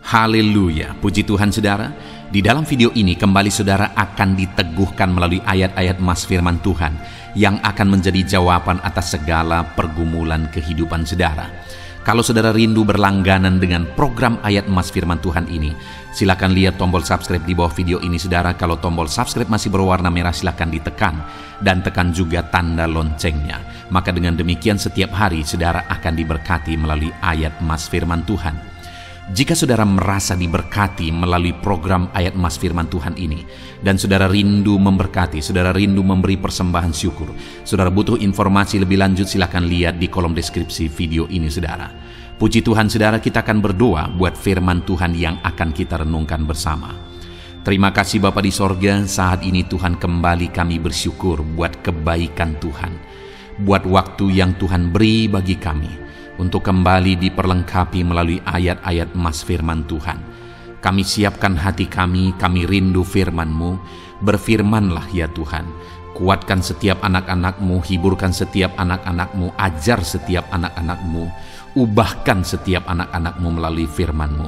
Haleluya, puji Tuhan saudara. Di dalam video ini kembali saudara akan diteguhkan melalui ayat-ayat emas firman Tuhan yang akan menjadi jawaban atas segala pergumulan kehidupan saudara. Kalau saudara rindu berlangganan dengan program ayat emas firman Tuhan ini, silakan lihat tombol subscribe di bawah video ini saudara. Kalau tombol subscribe masih berwarna merah, silakan ditekan dan tekan juga tanda loncengnya. Maka dengan demikian setiap hari saudara akan diberkati melalui ayat emas firman Tuhan. Jika saudara merasa diberkati melalui program ayat emas firman Tuhan ini, dan saudara rindu memberkati, saudara rindu memberi persembahan syukur, saudara butuh informasi lebih lanjut, silakan lihat di kolom deskripsi video ini saudara. Puji Tuhan saudara, kita akan berdoa buat firman Tuhan yang akan kita renungkan bersama. Terima kasih Bapa di sorga, saat ini Tuhan kembali kami bersyukur buat kebaikan Tuhan, buat waktu yang Tuhan beri bagi kami untuk kembali diperlengkapi melalui ayat-ayat emas firman Tuhan. Kami siapkan hati kami rindu firman-Mu. Berfirmanlah ya Tuhan. Kuatkan setiap anak-anak-Mu, hiburkan setiap anak-anak-Mu, ajar setiap anak-anak-Mu, ubahkan setiap anak-anak-Mu melalui firman-Mu.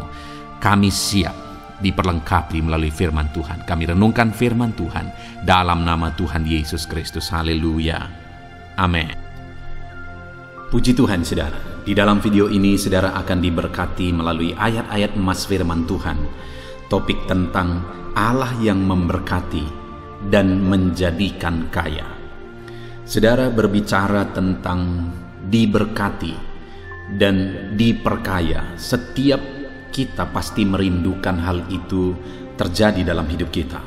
Kami siap diperlengkapi melalui firman Tuhan. Kami renungkan firman Tuhan dalam nama Tuhan Yesus Kristus. Haleluya. Amin. Puji Tuhan saudara, di dalam video ini saudara akan diberkati melalui ayat-ayat emas firman Tuhan. Topik tentang Allah yang memberkati dan menjadikan kaya. Saudara berbicara tentang diberkati dan diperkaya. Setiap kita pasti merindukan hal itu terjadi dalam hidup kita.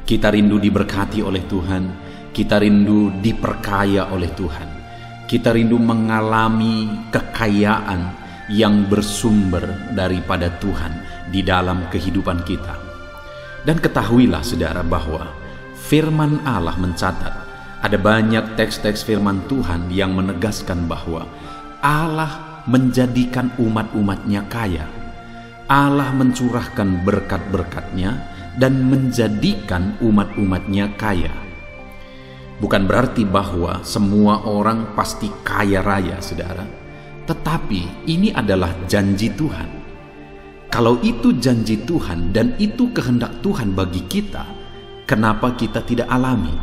Kita rindu diberkati oleh Tuhan, kita rindu diperkaya oleh Tuhan. Kita rindu mengalami kekayaan yang bersumber daripada Tuhan di dalam kehidupan kita. Dan ketahuilah saudara bahwa firman Allah mencatat, ada banyak teks-teks firman Tuhan yang menegaskan bahwa Allah menjadikan umat-umatnya kaya. Allah mencurahkan berkat-berkatnya dan menjadikan umat-umatnya kaya. Bukan berarti bahwa semua orang pasti kaya raya, saudara. Tetapi ini adalah janji Tuhan. Kalau itu janji Tuhan dan itu kehendak Tuhan bagi kita, kenapa kita tidak alami?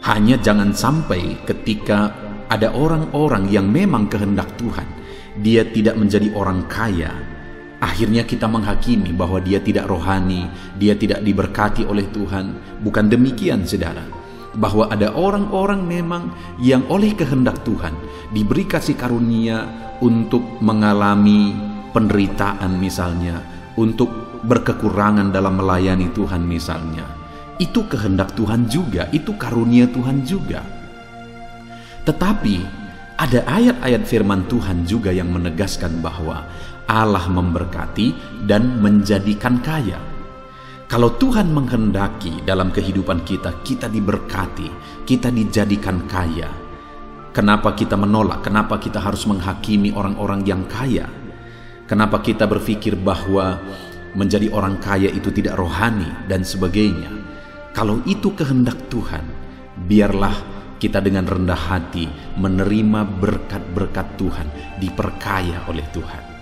Hanya jangan sampai ketika ada orang-orang yang memang kehendak Tuhan, dia tidak menjadi orang kaya, akhirnya kita menghakimi bahwa dia tidak rohani, dia tidak diberkati oleh Tuhan. Bukan demikian saudara, bahwa ada orang-orang memang yang oleh kehendak Tuhan diberi kasih karunia untuk mengalami penderitaan misalnya, untuk berkekurangan dalam melayani Tuhan misalnya. Itu kehendak Tuhan juga, itu karunia Tuhan juga. Tetapi ada ayat-ayat firman Tuhan juga yang menegaskan bahwa Allah memberkati dan menjadikan kaya. Kalau Tuhan menghendaki dalam kehidupan kita, kita diberkati, kita dijadikan kaya. Kenapa kita menolak? Kenapa kita harus menghakimi orang-orang yang kaya? Kenapa kita berpikir bahwa menjadi orang kaya itu tidak rohani dan sebagainya? Kalau itu kehendak Tuhan, biarlah kita dengan rendah hati menerima berkat-berkat Tuhan, diperkaya oleh Tuhan.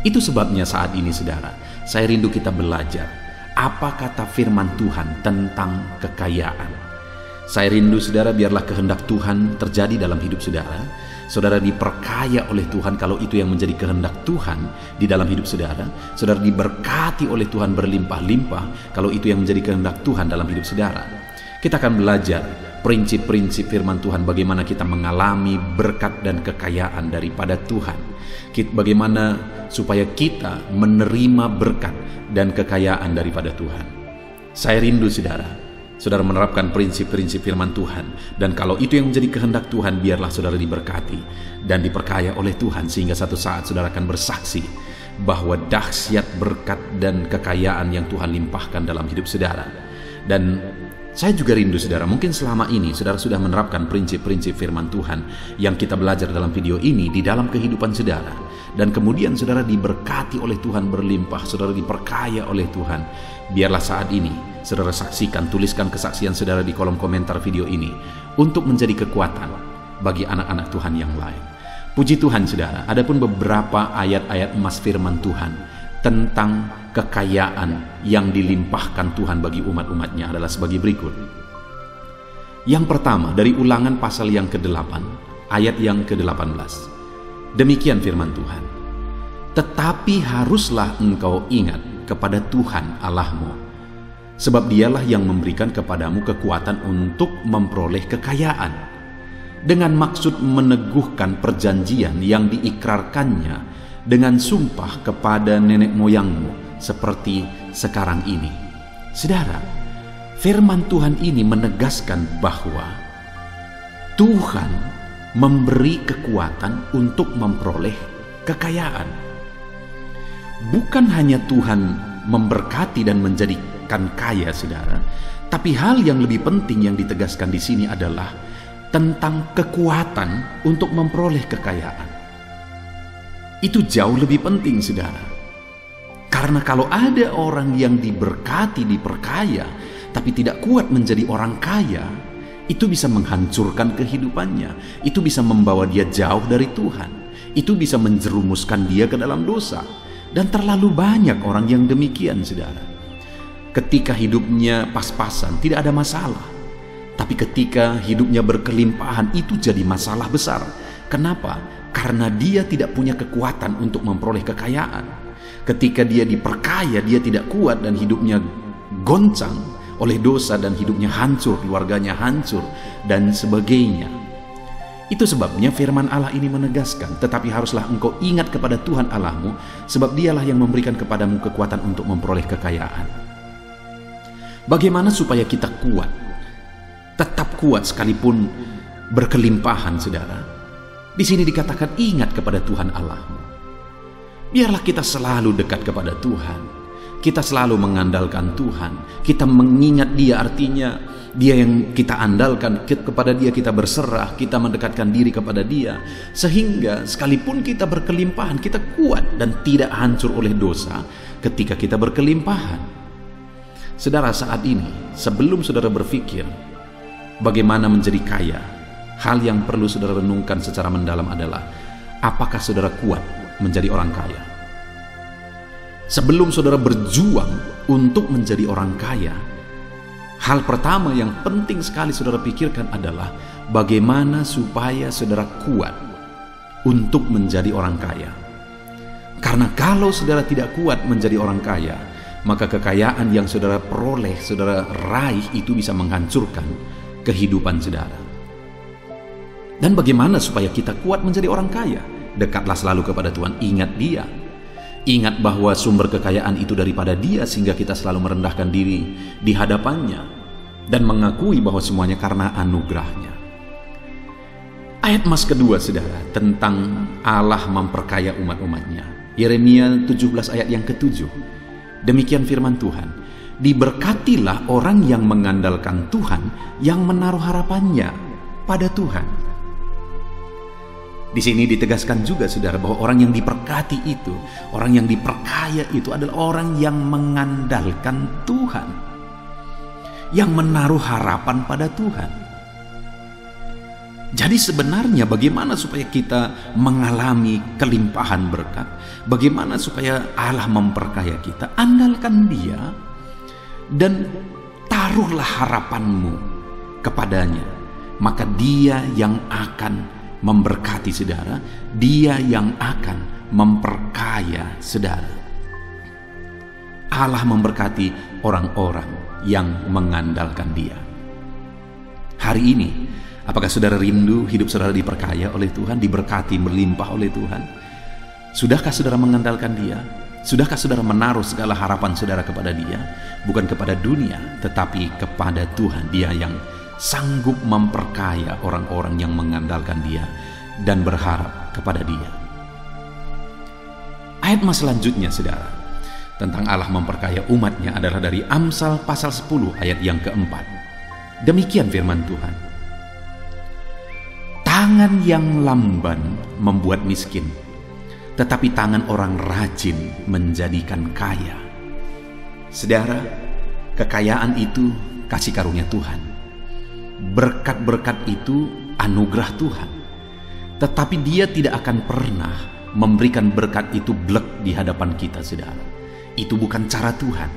Itu sebabnya saat ini saudara, saya rindu kita belajar apa kata firman Tuhan tentang kekayaan. Saya rindu saudara biarlah kehendak Tuhan terjadi dalam hidup saudara. Saudara diperkaya oleh Tuhan kalau itu yang menjadi kehendak Tuhan di dalam hidup saudara. Saudara diberkati oleh Tuhan berlimpah-limpah kalau itu yang menjadi kehendak Tuhan dalam hidup saudara. Kita akan belajar prinsip-prinsip firman Tuhan, bagaimana kita mengalami berkat dan kekayaan daripada Tuhan. Bagaimana supaya kita menerima berkat dan kekayaan daripada Tuhan. Saya rindu saudara menerapkan prinsip-prinsip firman Tuhan. Dan kalau itu yang menjadi kehendak Tuhan, biarlah saudara diberkati dan diperkaya oleh Tuhan, sehingga satu saat saudara akan bersaksi bahwa dahsyat berkat dan kekayaan yang Tuhan limpahkan dalam hidup saudara. Dan saya juga rindu saudara, mungkin selama ini saudara sudah menerapkan prinsip-prinsip firman Tuhan yang kita belajar dalam video ini di dalam kehidupan saudara. Dan kemudian saudara diberkati oleh Tuhan berlimpah, saudara diperkaya oleh Tuhan. Biarlah saat ini saudara saksikan, tuliskan kesaksian saudara di kolom komentar video ini untuk menjadi kekuatan bagi anak-anak Tuhan yang lain. Puji Tuhan saudara, adapun beberapa ayat-ayat emas firman Tuhan tentang kekayaan yang dilimpahkan Tuhan bagi umat-umatnya adalah sebagai berikut. Yang pertama, dari Ulangan pasal yang ke-8, ayat yang ke-18. Demikian firman Tuhan. Tetapi haruslah engkau ingat kepada Tuhan Allahmu, sebab dialah yang memberikan kepadamu kekuatan untuk memperoleh kekayaan, dengan maksud meneguhkan perjanjian yang diikrarkannya dengan sumpah kepada nenek moyangmu seperti sekarang ini. Saudara, firman Tuhan ini menegaskan bahwa Tuhan memberi kekuatan untuk memperoleh kekayaan. Bukan hanya Tuhan memberkati dan menjadikan kaya, saudara, tapi hal yang lebih penting yang ditegaskan di sini adalah tentang kekuatan untuk memperoleh kekayaan. Itu jauh lebih penting, saudara. Karena kalau ada orang yang diberkati, diperkaya, tapi tidak kuat menjadi orang kaya, itu bisa menghancurkan kehidupannya. Itu bisa membawa dia jauh dari Tuhan. Itu bisa menjerumuskan dia ke dalam dosa. Dan terlalu banyak orang yang demikian, saudara. Ketika hidupnya pas-pasan, tidak ada masalah. Tapi ketika hidupnya berkelimpahan, itu jadi masalah besar. Kenapa? Karena dia tidak punya kekuatan untuk memperoleh kekayaan. Ketika dia diperkaya, dia tidak kuat dan hidupnya goncang oleh dosa dan hidupnya hancur, keluarganya hancur, dan sebagainya. Itu sebabnya firman Allah ini menegaskan, tetapi haruslah engkau ingat kepada Tuhan Allahmu, sebab dialah yang memberikan kepadamu kekuatan untuk memperoleh kekayaan. Bagaimana supaya kita kuat, tetap kuat sekalipun berkelimpahan, saudara? Di sini dikatakan ingat kepada Tuhan Allahmu. Biarlah kita selalu dekat kepada Tuhan. Kita selalu mengandalkan Tuhan. Kita mengingat Dia, artinya Dia yang kita andalkan, kepada Dia kita berserah, kita mendekatkan diri kepada Dia, sehingga sekalipun kita berkelimpahan, kita kuat dan tidak hancur oleh dosa ketika kita berkelimpahan. Saudara, saat ini sebelum saudara berpikir bagaimana menjadi kaya, hal yang perlu saudara renungkan secara mendalam adalah, apakah saudara kuat menjadi orang kaya? Sebelum saudara berjuang untuk menjadi orang kaya, hal pertama yang penting sekali saudara pikirkan adalah bagaimana supaya saudara kuat untuk menjadi orang kaya. Karena kalau saudara tidak kuat menjadi orang kaya, maka kekayaan yang saudara peroleh, saudara raih, itu bisa menghancurkan kehidupan saudara. Dan bagaimana supaya kita kuat menjadi orang kaya? Dekatlah selalu kepada Tuhan, ingat Dia. Ingat bahwa sumber kekayaan itu daripada Dia, sehingga kita selalu merendahkan diri di hadapannya dan mengakui bahwa semuanya karena anugerahnya. Ayat emas kedua, saudara, tentang Allah memperkaya umat-umatnya. Yeremia 17 ayat yang ke-7. Demikian firman Tuhan. Diberkatilah orang yang mengandalkan Tuhan, yang menaruh harapannya pada Tuhan. Di sini ditegaskan juga, saudara, bahwa orang yang diberkati itu, orang yang diperkaya itu adalah orang yang mengandalkan Tuhan, yang menaruh harapan pada Tuhan. Jadi sebenarnya bagaimana supaya kita mengalami kelimpahan berkat? Bagaimana supaya Allah memperkaya kita? Andalkan Dia dan taruhlah harapanmu kepadanya. Maka Dia yang akan memberkati saudara, Dia yang akan memperkaya saudara. Allah memberkati orang-orang yang mengandalkan Dia. Hari ini, apakah saudara rindu hidup saudara diperkaya oleh Tuhan, diberkati, berlimpah oleh Tuhan? Sudahkah saudara mengandalkan Dia? Sudahkah saudara menaruh segala harapan saudara kepada Dia? Bukan kepada dunia, tetapi kepada Tuhan. Dia yang sanggup memperkaya orang-orang yang mengandalkan Dia dan berharap kepada Dia. Ayat mas selanjutnya, saudara, tentang Allah memperkaya umatnya adalah dari Amsal pasal 10 ayat yang keempat. Demikian firman Tuhan. Tangan yang lamban membuat miskin, tetapi tangan orang rajin menjadikan kaya. Saudara, kekayaan itu kasih karunia Tuhan. Berkat-berkat itu anugerah Tuhan. Tetapi Dia tidak akan pernah memberikan berkat itu blek di hadapan kita, saudara. Itu bukan cara Tuhan.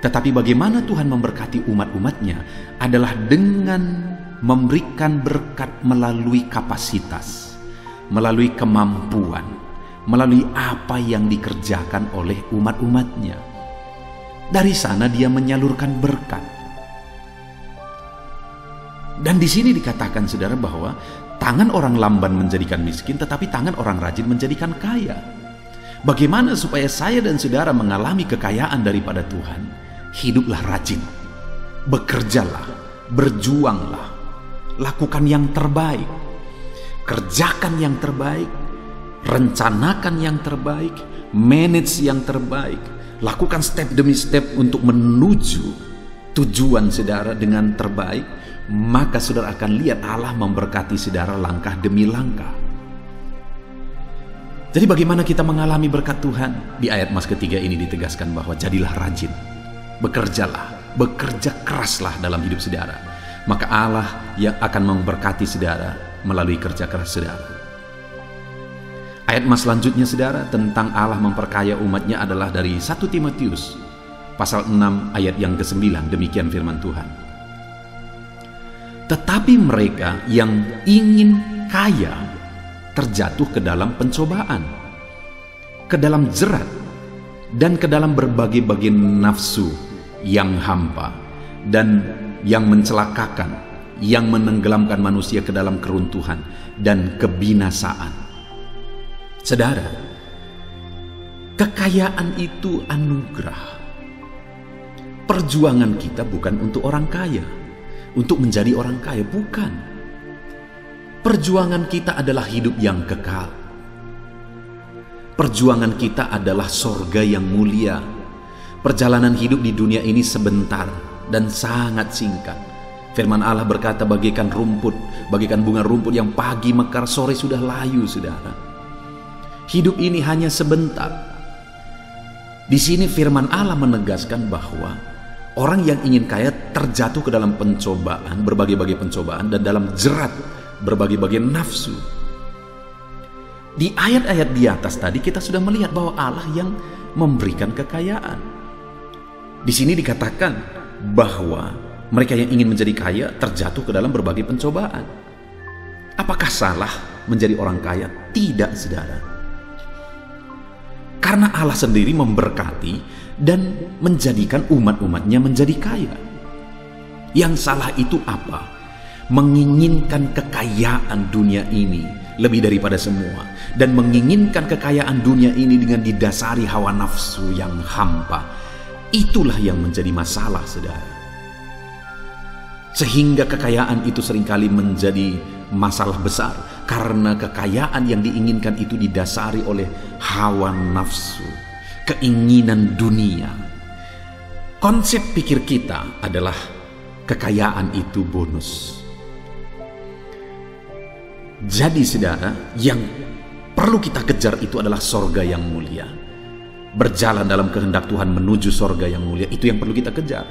Tetapi bagaimana Tuhan memberkati umat-umatnya adalah dengan memberikan berkat melalui kapasitas, melalui kemampuan, melalui apa yang dikerjakan oleh umat-umatnya. Dari sana Dia menyalurkan berkat. Dan di sini dikatakan, saudara, bahwa tangan orang lamban menjadikan miskin, tetapi tangan orang rajin menjadikan kaya. Bagaimana supaya saya dan saudara mengalami kekayaan daripada Tuhan? Hiduplah rajin, bekerjalah, berjuanglah, lakukan yang terbaik, kerjakan yang terbaik, rencanakan yang terbaik, manage yang terbaik, lakukan step demi step untuk menuju tujuan saudara dengan terbaik. Maka saudara akan lihat Allah memberkati saudara langkah demi langkah. Jadi bagaimana kita mengalami berkat Tuhan? Di ayat mas ketiga ini ditegaskan bahwa jadilah rajin, bekerjalah, bekerja keraslah dalam hidup saudara. Maka Allah yang akan memberkati saudara melalui kerja keras saudara. Ayat mas selanjutnya, saudara, tentang Allah memperkaya umatnya adalah dari 1 Timotius pasal 6 ayat yang ke-9. Demikian firman Tuhan. Tetapi mereka yang ingin kaya terjatuh ke dalam pencobaan, ke dalam jerat, dan ke dalam berbagai-bagai nafsu yang hampa dan yang mencelakakan, yang menenggelamkan manusia ke dalam keruntuhan dan kebinasaan. Saudara, kekayaan itu anugerah. Perjuangan kita bukan untuk orang kaya, untuk menjadi orang kaya, bukan. Perjuangan kita adalah hidup yang kekal. Perjuangan kita adalah sorga yang mulia. Perjalanan hidup di dunia ini sebentar dan sangat singkat. Firman Allah berkata, bagaikan rumput, bagaikan bunga rumput yang pagi mekar, sore sudah layu, saudara. Hidup ini hanya sebentar. Di sini firman Allah menegaskan bahwa orang yang ingin kaya terjatuh ke dalam pencobaan, berbagai-bagai pencobaan, dan dalam jerat berbagai-bagai nafsu. Di ayat-ayat di atas tadi kita sudah melihat bahwa Allah yang memberikan kekayaan. Di sini dikatakan bahwa mereka yang ingin menjadi kaya terjatuh ke dalam berbagai pencobaan. Apakah salah menjadi orang kaya? Tidak, saudara. Karena Allah sendiri memberkati dan menjadikan umat-umatnya menjadi kaya. Yang salah itu apa? Menginginkan kekayaan dunia ini lebih daripada semua, dan menginginkan kekayaan dunia ini dengan didasari hawa nafsu yang hampa. Itulah yang menjadi masalah, saudara. Sehingga kekayaan itu seringkali menjadi masalah besar, karena kekayaan yang diinginkan itu didasari oleh hawa nafsu, keinginan dunia. Konsep pikir kita adalah kekayaan itu bonus. Jadi saudara, yang perlu kita kejar itu adalah sorga yang mulia. Berjalan dalam kehendak Tuhan menuju sorga yang mulia, itu yang perlu kita kejar.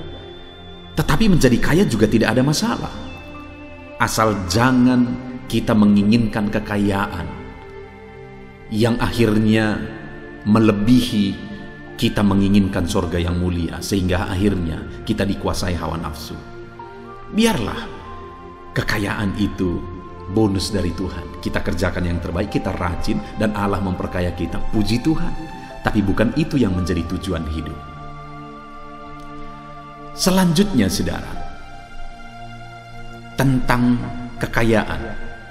Tetapi menjadi kaya juga tidak ada masalah, asal jangan kita menginginkan kekayaan yang akhirnya melebihi kita menginginkan sorga yang mulia, sehingga akhirnya kita dikuasai hawa nafsu. Biarlah kekayaan itu bonus dari Tuhan. Kita kerjakan yang terbaik, kita rajin, dan Allah memperkaya kita. Puji Tuhan. Tapi bukan itu yang menjadi tujuan hidup. Selanjutnya, saudara, tentang kekayaan.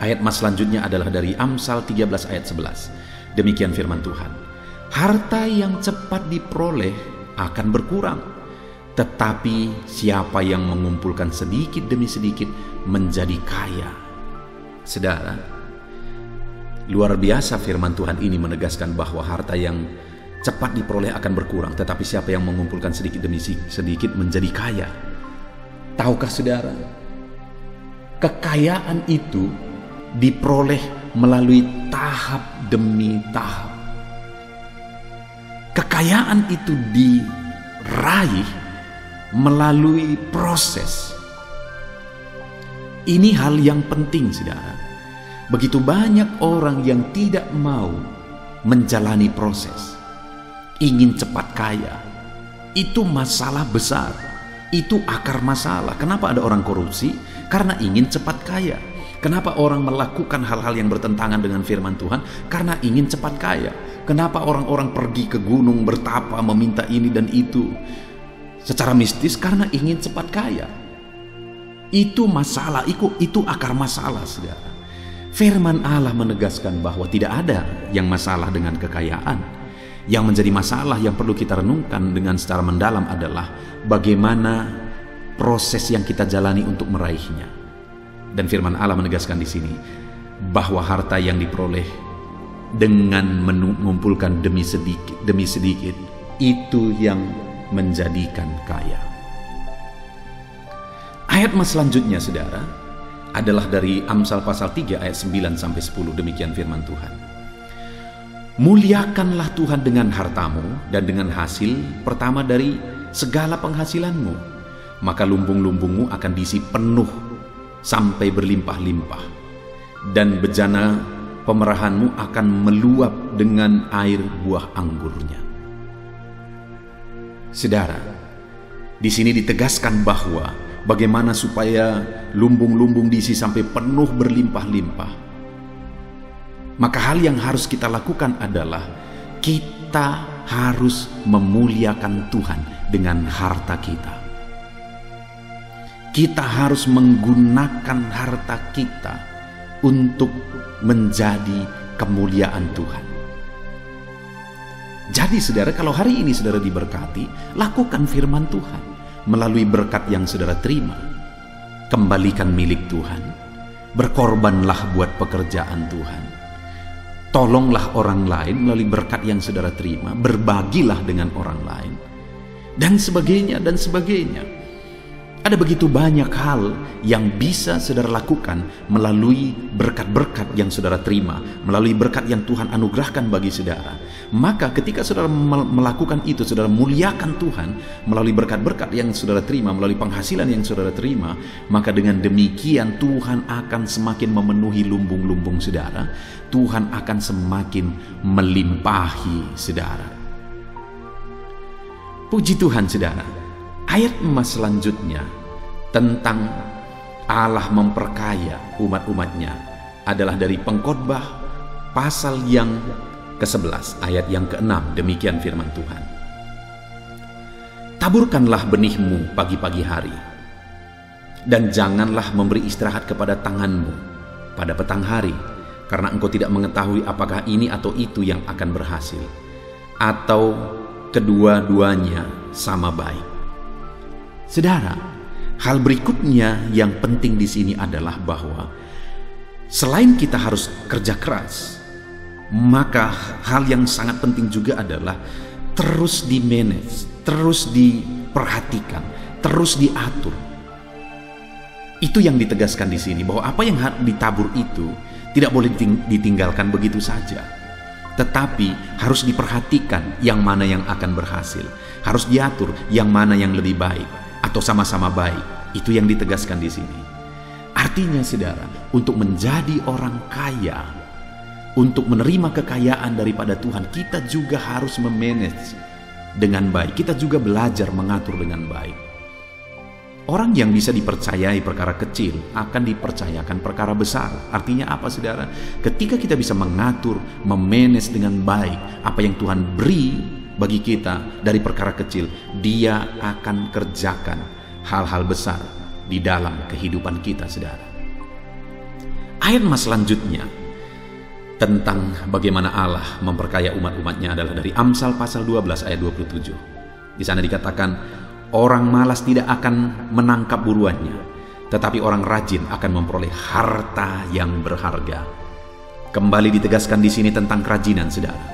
Ayat mas selanjutnya adalah dari Amsal 13 ayat 11. Demikian firman Tuhan. Harta yang cepat diperoleh akan berkurang, tetapi siapa yang mengumpulkan sedikit demi sedikit menjadi kaya. Saudara, luar biasa firman Tuhan ini menegaskan bahwa harta yang cepat diperoleh akan berkurang, tetapi siapa yang mengumpulkan sedikit demi sedikit menjadi kaya. Tahukah saudara, kekayaan itu diperoleh melalui tahap demi tahap. Kekayaan itu diraih melalui proses. Ini hal yang penting, saudara. Begitu banyak orang yang tidak mau menjalani proses, ingin cepat kaya. Itu masalah besar, itu akar masalah. Kenapa ada orang korupsi? Karena ingin cepat kaya. Kenapa orang melakukan hal-hal yang bertentangan dengan firman Tuhan? Karena ingin cepat kaya. Kenapa orang-orang pergi ke gunung bertapa meminta ini dan itu secara mistis? Karena ingin cepat kaya. Itu masalah, itu akar masalah, saudara. Firman Allah menegaskan bahwa tidak ada yang masalah dengan kekayaan. Yang menjadi masalah yang perlu kita renungkan dengan secara mendalam adalah bagaimana proses yang kita jalani untuk meraihnya. Dan firman Allah menegaskan di sini bahwa harta yang diperoleh dengan mengumpulkan demi sedikit itu yang menjadikan kaya. Ayat selanjutnya, saudara, adalah dari Amsal pasal 3 ayat 9 sampai 10. Demikian firman Tuhan. Muliakanlah Tuhan dengan hartamu dan dengan hasil pertama dari segala penghasilanmu, maka lumbung-lumbungmu akan diisi penuh sampai berlimpah-limpah, dan bejana pemerahanmu akan meluap dengan air buah anggurnya. Saudara, di sini ditegaskan bahwa bagaimana supaya lumbung-lumbung diisi sampai penuh berlimpah-limpah. Maka hal yang harus kita lakukan adalah kita harus memuliakan Tuhan dengan harta kita. Kita harus menggunakan harta kita untuk menjadi kemuliaan Tuhan. Jadi saudara, kalau hari ini saudara diberkati, lakukan firman Tuhan melalui berkat yang saudara terima. Kembalikan milik Tuhan. Berkorbanlah buat pekerjaan Tuhan. Tolonglah orang lain melalui berkat yang saudara terima, berbagilah dengan orang lain, dan sebagainya, dan sebagainya. Ada begitu banyak hal yang bisa saudara lakukan melalui berkat-berkat yang saudara terima, melalui berkat yang Tuhan anugerahkan bagi saudara. Maka ketika saudara melakukan itu, saudara muliakan Tuhan melalui berkat-berkat yang saudara terima, melalui penghasilan yang saudara terima, maka dengan demikian Tuhan akan semakin memenuhi lumbung-lumbung saudara. Tuhan akan semakin melimpahi saudara. Puji Tuhan, saudara. Ayat emas selanjutnya tentang Allah memperkaya umat-umatnya adalah dari Pengkhotbah pasal yang ke-11 ayat yang ke-6. Demikian firman Tuhan. Taburkanlah benihmu pagi-pagi hari, dan janganlah memberi istirahat kepada tanganmu pada petang hari, karena engkau tidak mengetahui apakah ini atau itu yang akan berhasil, atau kedua-duanya sama baik. Saudara, hal berikutnya yang penting di sini adalah bahwa selain kita harus kerja keras, maka hal yang sangat penting juga adalah terus di-manage, terus diperhatikan, terus diatur. Itu yang ditegaskan di sini, bahwa apa yang ditabur itu tidak boleh ditinggalkan begitu saja, tetapi harus diperhatikan yang mana yang akan berhasil, harus diatur yang mana yang lebih baik atau sama-sama baik. Itu yang ditegaskan di sini. Artinya saudara, untuk menjadi orang kaya, untuk menerima kekayaan daripada Tuhan, kita juga harus memanage dengan baik. Kita juga belajar mengatur dengan baik. Orang yang bisa dipercayai perkara kecil akan dipercayakan perkara besar. Artinya apa, saudara? Ketika kita bisa mengatur, memanage dengan baik apa yang Tuhan beri bagi kita dari perkara kecil, Dia akan kerjakan hal-hal besar di dalam kehidupan kita, saudara. Ayat selanjutnya tentang bagaimana Allah memperkaya umat-umatnya adalah dari Amsal pasal 12 ayat 27. Di sana dikatakan, orang malas tidak akan menangkap buruannya, tetapi orang rajin akan memperoleh harta yang berharga. Kembali ditegaskan di sini tentang kerajinan, saudara,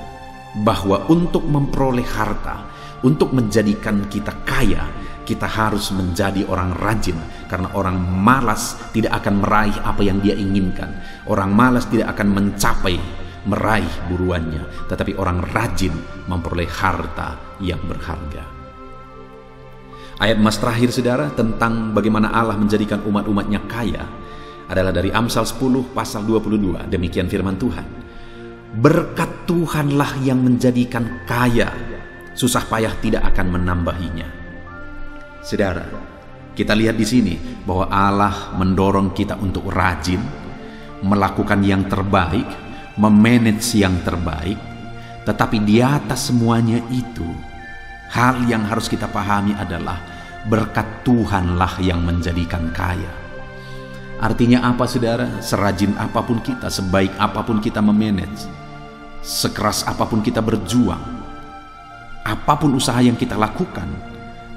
bahwa untuk memperoleh harta, untuk menjadikan kita kaya, kita harus menjadi orang rajin. Karena orang malas tidak akan meraih apa yang dia inginkan. Orang malas tidak akan meraih buruannya, tetapi orang rajin memperoleh harta yang berharga. Ayat emas terakhir, saudara, tentang bagaimana Allah menjadikan umat-umatnya kaya adalah dari Amsal 10 pasal 22. Demikian firman Tuhan. Berkat Tuhanlah yang menjadikan kaya, susah payah tidak akan menambahinya. Saudara, kita lihat di sini bahwa Allah mendorong kita untuk rajin, melakukan yang terbaik, memanage yang terbaik. Tetapi di atas semuanya itu, hal yang harus kita pahami adalah berkat Tuhanlah yang menjadikan kaya. Artinya apa, saudara? Serajin apapun kita, sebaik apapun kita memanage, sekeras apapun kita berjuang, apapun usaha yang kita lakukan,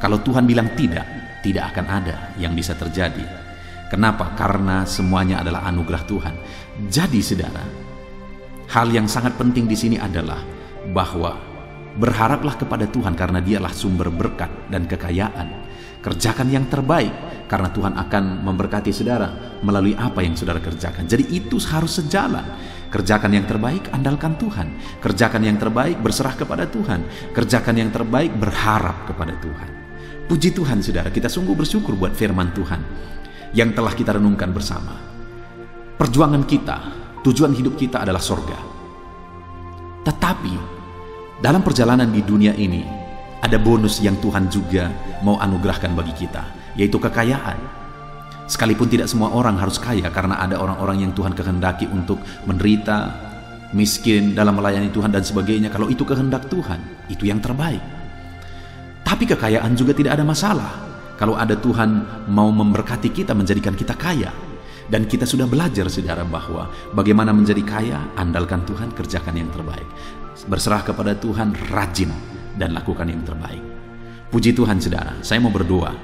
kalau Tuhan bilang tidak akan ada yang bisa terjadi. Kenapa? Karena semuanya adalah anugerah Tuhan. Jadi saudara, hal yang sangat penting di sini adalah bahwa berharaplah kepada Tuhan karena Dialah sumber berkat dan kekayaan. Kerjakan yang terbaik karena Tuhan akan memberkati saudara melalui apa yang saudara kerjakan. Jadi itu harus sejalan. Kerjakan yang terbaik, andalkan Tuhan. Kerjakan yang terbaik, berserah kepada Tuhan. Kerjakan yang terbaik, berharap kepada Tuhan. Puji Tuhan saudara, kita sungguh bersyukur buat firman Tuhan yang telah kita renungkan bersama. Perjuangan kita, tujuan hidup kita adalah sorga. Tetapi dalam perjalanan di dunia ini ada bonus yang Tuhan juga mau anugerahkan bagi kita, yaitu kekayaan. Sekalipun tidak semua orang harus kaya, karena ada orang-orang yang Tuhan kehendaki untuk menderita, miskin dalam melayani Tuhan dan sebagainya. Kalau itu kehendak Tuhan, itu yang terbaik. Tapi kekayaan juga tidak ada masalah kalau ada Tuhan mau memberkati kita, menjadikan kita kaya. Dan kita sudah belajar saudara bahwa bagaimana menjadi kaya, andalkan Tuhan, kerjakan yang terbaik. Berserah kepada Tuhan, rajin dan lakukan yang terbaik. Puji Tuhan saudara, saya mau berdoa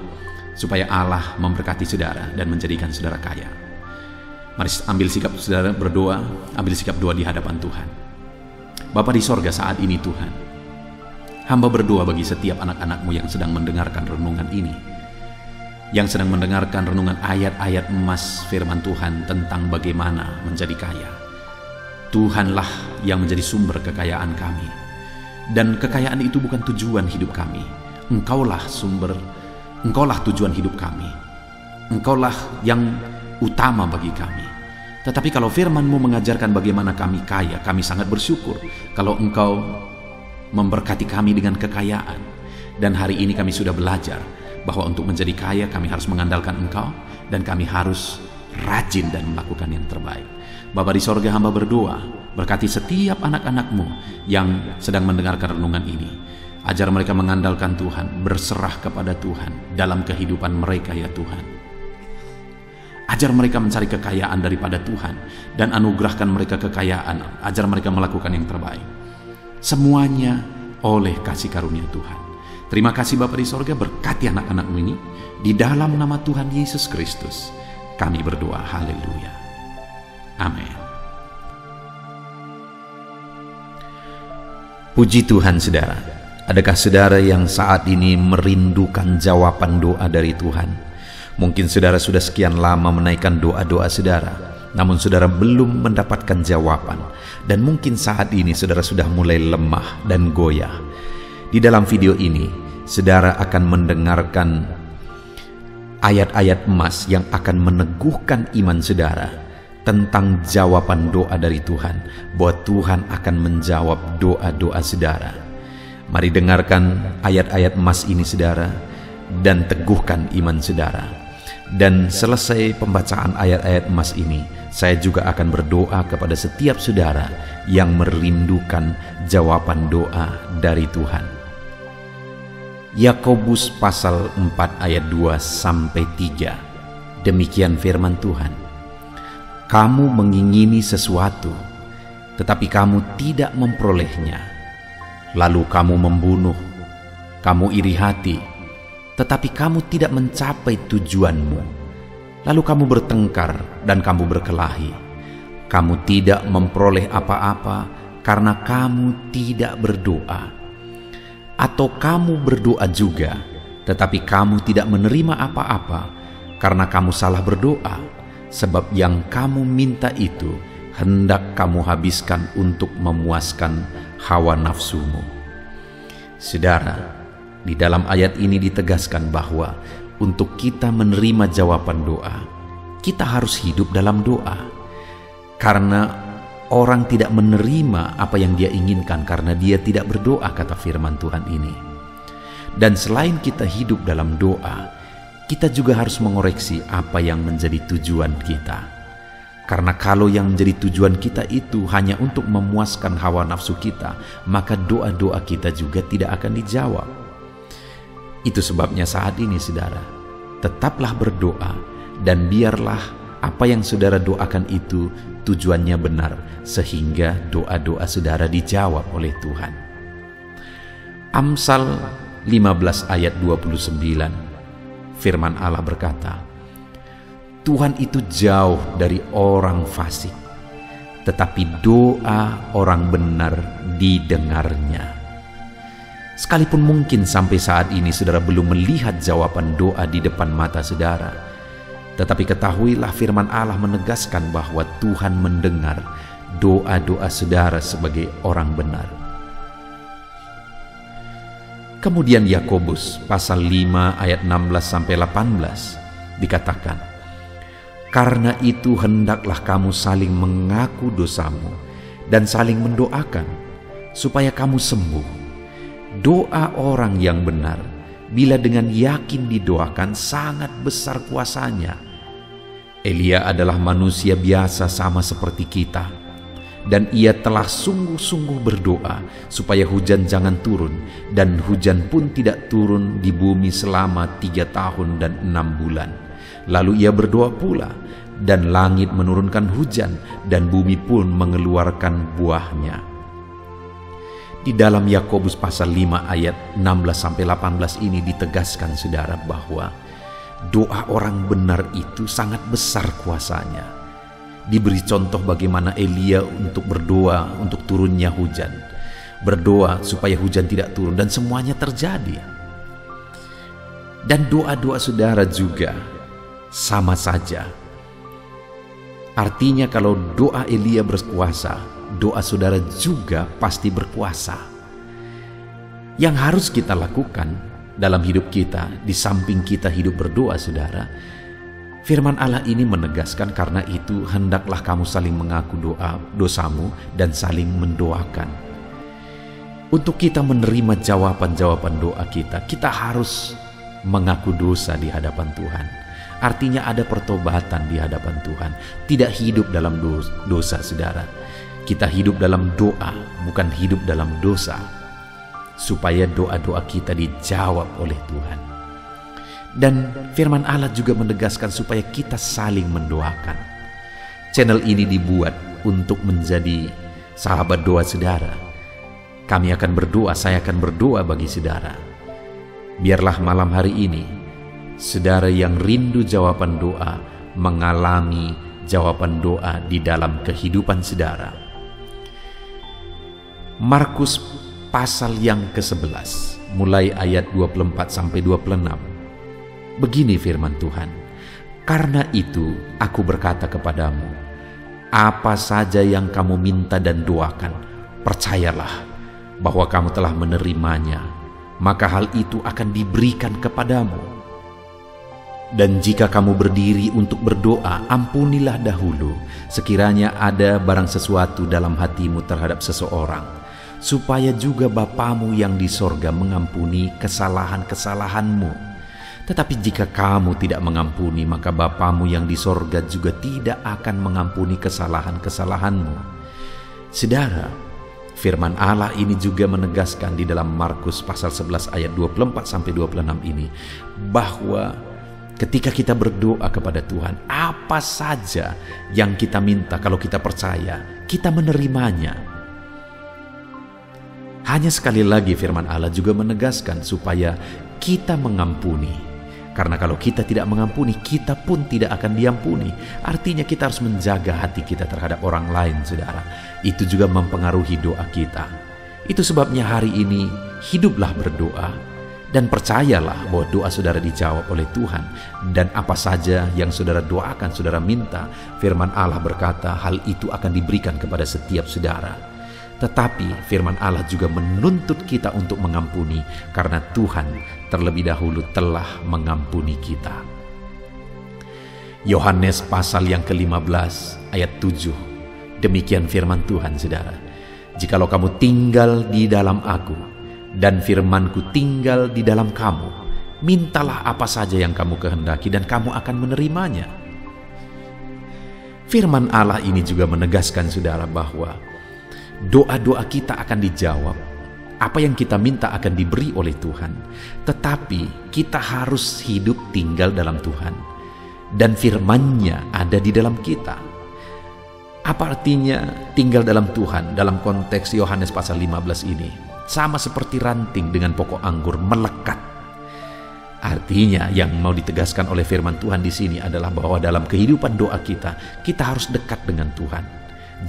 supaya Allah memberkati saudara dan menjadikan saudara kaya. Mari ambil sikap saudara berdoa, ambil sikap doa di hadapan Tuhan. Bapa di sorga, saat ini Tuhan, hamba berdoa bagi setiap anak-anak-Mu yang sedang mendengarkan renungan ini, yang sedang mendengarkan renungan ayat-ayat emas firman Tuhan tentang bagaimana menjadi kaya. Tuhanlah yang menjadi sumber kekayaan kami. Dan kekayaan itu bukan tujuan hidup kami. Engkaulah sumber, Engkaulah tujuan hidup kami. Engkaulah yang utama bagi kami. Tetapi kalau firman-Mu mengajarkan bagaimana kami kaya, kami sangat bersyukur kalau Engkau memberkati kami dengan kekayaan. Dan hari ini kami sudah belajar bahwa untuk menjadi kaya kami harus mengandalkan Engkau, dan kami harus rajin dan melakukan yang terbaik. Bapa di sorga, hamba berdoa, berkati setiap anak-anak-Mu yang sedang mendengarkan renungan ini. Ajar mereka mengandalkan Tuhan, berserah kepada Tuhan dalam kehidupan mereka ya Tuhan. Ajar mereka mencari kekayaan daripada Tuhan dan anugerahkan mereka kekayaan. Ajar mereka melakukan yang terbaik. Semuanya oleh kasih karunia Tuhan. Terima kasih Bapa di sorga, berkati anak-anak-Mu ini. Di dalam nama Tuhan Yesus Kristus kami berdoa, haleluya. Amin. Puji Tuhan saudara. Adakah saudara yang saat ini merindukan jawaban doa dari Tuhan? Mungkin saudara sudah sekian lama menaikkan doa-doa saudara, namun saudara belum mendapatkan jawaban. Dan mungkin saat ini saudara sudah mulai lemah dan goyah. Di dalam video ini, saudara akan mendengarkan ayat-ayat emas yang akan meneguhkan iman saudara tentang jawaban doa dari Tuhan, bahwa Tuhan akan menjawab doa-doa saudara. Mari dengarkan ayat-ayat emas ini saudara, dan teguhkan iman saudara. Dan selesai pembacaan ayat-ayat emas ini, saya juga akan berdoa kepada setiap saudara yang merindukan jawaban doa dari Tuhan. Yakobus pasal 4 ayat 2-3. Demikian firman Tuhan. Kamu mengingini sesuatu, tetapi kamu tidak memperolehnya. Lalu kamu membunuh, kamu iri hati, tetapi kamu tidak mencapai tujuanmu. Lalu kamu bertengkar dan kamu berkelahi. Kamu tidak memperoleh apa-apa karena kamu tidak berdoa. Atau kamu berdoa juga, tetapi kamu tidak menerima apa-apa karena kamu salah berdoa. Sebab yang kamu minta itu hendak kamu habiskan untuk memuaskan hawa nafsumu. Saudara, di dalam ayat ini ditegaskan bahwa untuk kita menerima jawaban doa, kita harus hidup dalam doa. Karena orang tidak menerima apa yang dia inginkan karena dia tidak berdoa, kata firman Tuhan ini. Dan selain kita hidup dalam doa, kita juga harus mengoreksi apa yang menjadi tujuan kita. Karena kalau yang menjadi tujuan kita itu hanya untuk memuaskan hawa nafsu kita, maka doa-doa kita juga tidak akan dijawab. Itu sebabnya saat ini saudara, tetaplah berdoa dan biarlah apa yang saudara doakan itu tujuannya benar, sehingga doa-doa saudara dijawab oleh Tuhan. Amsal 15 ayat 29, firman Allah berkata, Tuhan itu jauh dari orang fasik, tetapi doa orang benar didengarnya. Sekalipun mungkin sampai saat ini saudara belum melihat jawaban doa di depan mata saudara, tetapi ketahuilah firman Allah menegaskan bahwa Tuhan mendengar doa-doa saudara sebagai orang benar. Kemudian Yakobus pasal 5 ayat 16-18 dikatakan, karena itu hendaklah kamu saling mengaku dosamu dan saling mendoakan supaya kamu sembuh. Doa orang yang benar bila dengan yakin didoakan sangat besar kuasanya. Elia adalah manusia biasa sama seperti kita, dan ia telah sungguh-sungguh berdoa supaya hujan jangan turun, dan hujan pun tidak turun di bumi selama 3 tahun dan 6 bulan. Lalu ia berdoa pula, dan langit menurunkan hujan, dan bumi pun mengeluarkan buahnya. Di dalam Yakobus pasal 5 ayat 16-18 ini ditegaskan saudara bahwa doa orang benar itu sangat besar kuasanya. Diberi contoh bagaimana Elia untuk berdoa untuk turunnya hujan, berdoa supaya hujan tidak turun, dan semuanya terjadi. Dan doa-doa saudara juga sama saja. Artinya kalau doa Elia berkuasa, doa saudara juga pasti berkuasa. Yang harus kita lakukan dalam hidup kita, di samping kita hidup berdoa saudara, firman Allah ini menegaskan, karena itu hendaklah kamu saling mengaku dosamu dan saling mendoakan. Untuk kita menerima jawaban-jawaban doa kita, kita harus mengaku dosa di hadapan Tuhan. Artinya ada pertobatan di hadapan Tuhan. Tidak hidup dalam dosa saudara. Kita hidup dalam doa, bukan hidup dalam dosa, supaya doa-doa kita dijawab oleh Tuhan. Dan firman Allah juga menegaskan supaya kita saling mendoakan. Channel ini dibuat untuk menjadi sahabat doa saudara. Kami akan berdoa, saya akan berdoa bagi saudara. Biarlah malam hari ini saudara yang rindu jawaban doa mengalami jawaban doa di dalam kehidupan saudara. Markus pasal yang ke-11 mulai ayat 24-26. Begini firman Tuhan, karena itu aku berkata kepadamu, apa saja yang kamu minta dan doakan, percayalah bahwa kamu telah menerimanya, maka hal itu akan diberikan kepadamu. Dan jika kamu berdiri untuk berdoa, ampunilah dahulu sekiranya ada barang sesuatu dalam hatimu terhadap seseorang, supaya juga Bapamu yang di sorga mengampuni kesalahan-kesalahanmu. Tetapi jika kamu tidak mengampuni, maka Bapamu yang di sorga juga tidak akan mengampuni kesalahan-kesalahanmu. Saudara, firman Allah ini juga menegaskan di dalam Markus pasal 11 ayat 24-26 ini, bahwa ketika kita berdoa kepada Tuhan, apa saja yang kita minta, kalau kita percaya, kita menerimanya. Hanya sekali lagi firman Allah juga menegaskan supaya kita mengampuni. Karena kalau kita tidak mengampuni, kita pun tidak akan diampuni. Artinya kita harus menjaga hati kita terhadap orang lain, saudara. Itu juga mempengaruhi doa kita. Itu sebabnya hari ini hiduplah berdoa. Dan percayalah bahwa doa saudara dijawab oleh Tuhan. Dan apa saja yang saudara doakan, saudara minta, firman Allah berkata hal itu akan diberikan kepada setiap saudara. Tetapi firman Allah juga menuntut kita untuk mengampuni, karena Tuhan terlebih dahulu telah mengampuni kita. Yohanes pasal yang ke-15 ayat 7. Demikian firman Tuhan, saudara. Jikalau kamu tinggal di dalam aku dan firman-Ku tinggal di dalam kamu, mintalah apa saja yang kamu kehendaki dan kamu akan menerimanya. Firman Allah ini juga menegaskan, saudara, bahwa doa-doa kita akan dijawab. Apa yang kita minta akan diberi oleh Tuhan. Tetapi kita harus hidup tinggal dalam Tuhan. Dan firman-Nya ada di dalam kita. Apa artinya tinggal dalam Tuhan dalam konteks Yohanes pasal 15 ini? Sama seperti ranting dengan pokok anggur melekat. Artinya yang mau ditegaskan oleh firman Tuhan di sini adalah bahwa dalam kehidupan doa kita harus dekat dengan Tuhan.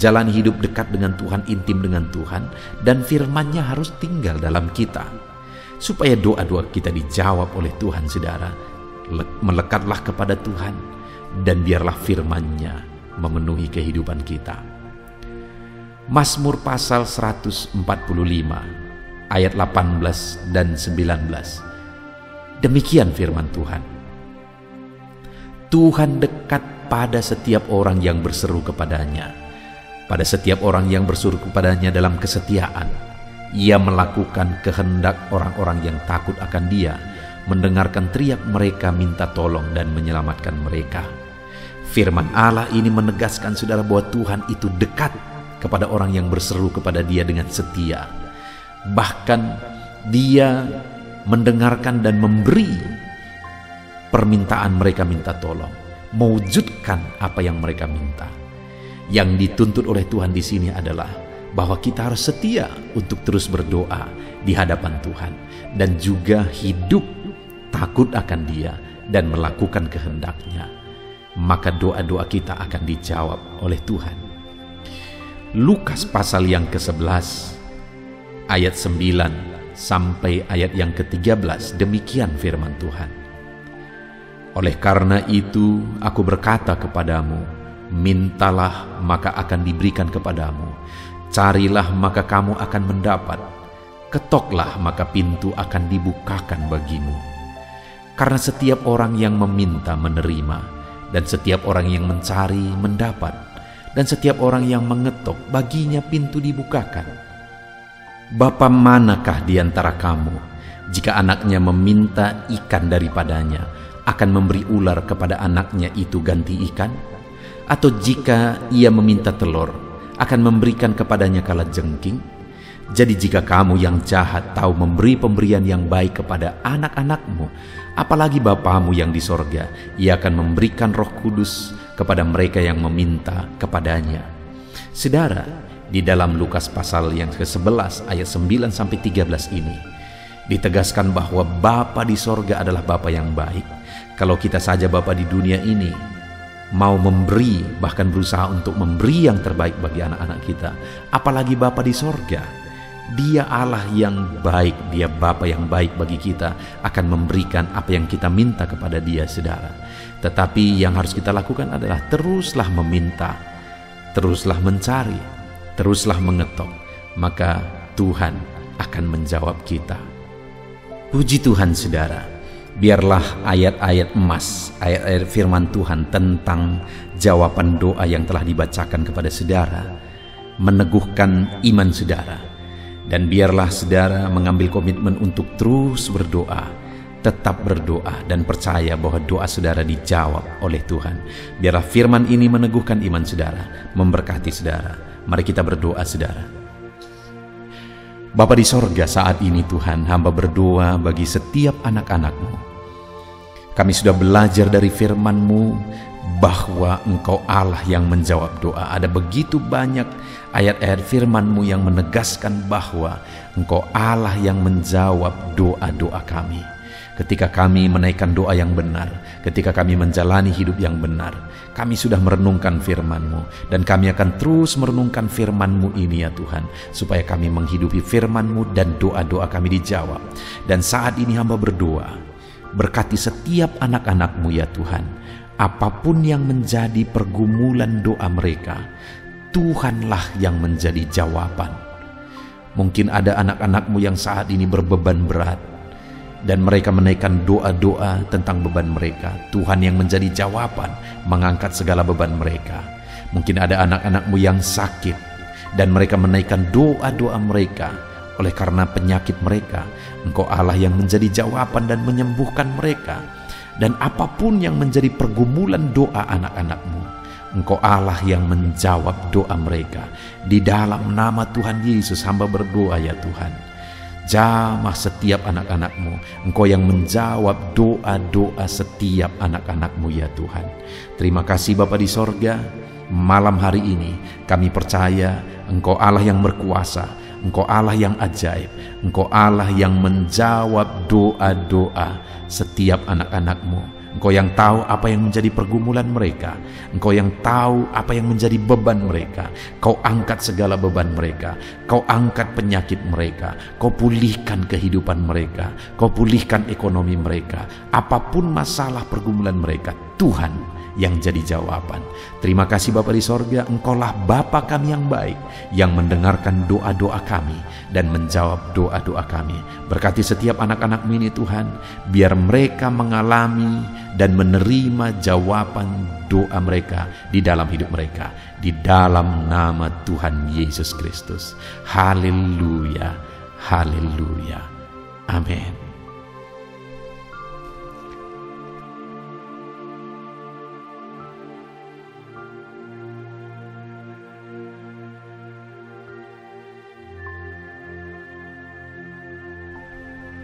Jalani hidup dekat dengan Tuhan, intim dengan Tuhan, dan firman-Nya harus tinggal dalam kita. Supaya doa-doa kita dijawab oleh Tuhan, saudara, melekatlah kepada Tuhan, dan biarlah firman-Nya memenuhi kehidupan kita. Mazmur pasal 145 ayat 18 dan 19. Demikian firman Tuhan. Tuhan dekat pada setiap orang yang berseru kepadanya. Pada setiap orang yang berseru kepadanya dalam kesetiaan. Ia melakukan kehendak orang-orang yang takut akan Dia, mendengarkan teriak mereka minta tolong dan menyelamatkan mereka. Firman Allah ini menegaskan, saudara, bahwa Tuhan itu dekat kepada orang yang berseru kepada Dia dengan setia. Bahkan Dia mendengarkan dan memberi permintaan mereka minta tolong, mewujudkan apa yang mereka minta. Yang dituntut oleh Tuhan di sini adalah bahwa kita harus setia untuk terus berdoa di hadapan Tuhan dan juga hidup takut akan Dia dan melakukan kehendak-Nya. Maka doa-doa kita akan dijawab oleh Tuhan. Lukas pasal yang ke-11 ayat 9 sampai ayat yang ke-13, demikian firman Tuhan. Oleh karena itu aku berkata kepadamu, mintalah maka akan diberikan kepadamu, carilah maka kamu akan mendapat, ketoklah maka pintu akan dibukakan bagimu. Karena setiap orang yang meminta menerima, dan setiap orang yang mencari mendapat, dan setiap orang yang mengetok baginya pintu dibukakan. Bapa manakah di antara kamu, jika anaknya meminta ikan daripadanya, akan memberi ular kepada anaknya itu ganti ikan? Atau jika ia meminta telur, akan memberikan kepadanya kalajengking? Jadi jika kamu yang jahat tahu memberi pemberian yang baik kepada anak-anakmu, apalagi Bapamu yang di sorga, Ia akan memberikan Roh Kudus kepada mereka yang meminta kepadanya. Saudara, di dalam Lukas pasal yang ke-11 ayat 9 sampai 13 ini ditegaskan bahwa Bapa di sorga adalah Bapa yang baik. Kalau kita saja Bapa di dunia ini mau memberi, bahkan berusaha untuk memberi yang terbaik bagi anak-anak kita, apalagi Bapa di sorga. Dia Allah yang baik, Dia Bapa yang baik bagi kita, akan memberikan apa yang kita minta kepada Dia, saudara. Tetapi yang harus kita lakukan adalah teruslah meminta, teruslah mencari, teruslah mengetok, maka Tuhan akan menjawab kita. Puji Tuhan, saudara. Biarlah ayat-ayat emas, ayat-ayat firman Tuhan tentang jawaban doa yang telah dibacakan kepada saudara meneguhkan iman saudara. Dan biarlah saudara mengambil komitmen untuk terus berdoa, tetap berdoa dan percaya bahwa doa saudara dijawab oleh Tuhan. Biarlah firman ini meneguhkan iman saudara, memberkati saudara. Mari kita berdoa, saudara. Bapa di sorga, saat ini Tuhan, hamba berdoa bagi setiap anak-anak-Mu. Kami sudah belajar dari firman-Mu bahwa Engkau Allah yang menjawab doa. Ada begitu banyak ayat-ayat firman-Mu yang menegaskan bahwa Engkau Allah yang menjawab doa-doa kami. Ketika kami menaikkan doa yang benar, ketika kami menjalani hidup yang benar, kami sudah merenungkan firman-Mu, dan kami akan terus merenungkan firman-Mu ini ya Tuhan, supaya kami menghidupi firman-Mu dan doa-doa kami dijawab. Dan saat ini hamba berdoa, berkati setiap anak-anak-Mu ya Tuhan, apapun yang menjadi pergumulan doa mereka, Tuhanlah yang menjadi jawaban. Mungkin ada anak-anak-Mu yang saat ini berbeban berat, dan mereka menaikkan doa-doa tentang beban mereka. Tuhan yang menjadi jawaban mengangkat segala beban mereka. Mungkin ada anak-anakmu yang sakit dan mereka menaikkan doa-doa mereka. Oleh karena penyakit mereka, Engkau Allah yang menjadi jawaban dan menyembuhkan mereka. Dan apapun yang menjadi pergumulan doa anak-anakmu, Engkau Allah yang menjawab doa mereka. Di dalam nama Tuhan Yesus hamba berdoa ya Tuhan, jamah setiap anak-anakmu. Engkau yang menjawab doa-doa setiap anak-anakmu ya Tuhan. Terima kasih Bapa di sorga. Malam hari ini kami percaya Engkau Allah yang berkuasa, Engkau Allah yang ajaib, Engkau Allah yang menjawab doa-doa setiap anak-anakmu. Engkau yang tahu apa yang menjadi pergumulan mereka. Engkau yang tahu apa yang menjadi beban mereka. Kau angkat segala beban mereka. Kau angkat penyakit mereka. Kau pulihkan kehidupan mereka. Kau pulihkan ekonomi mereka. Apapun masalah pergumulan mereka, Tuhan yang jadi jawaban. Terima kasih Bapa di sorga, Engkaulah Bapa kami yang baik, yang mendengarkan doa-doa kami dan menjawab doa-doa kami. Berkati setiap anak-anak-Mu ini Tuhan, biar mereka mengalami dan menerima jawaban doa mereka di dalam hidup mereka, di dalam nama Tuhan Yesus Kristus. Haleluya, haleluya, amin.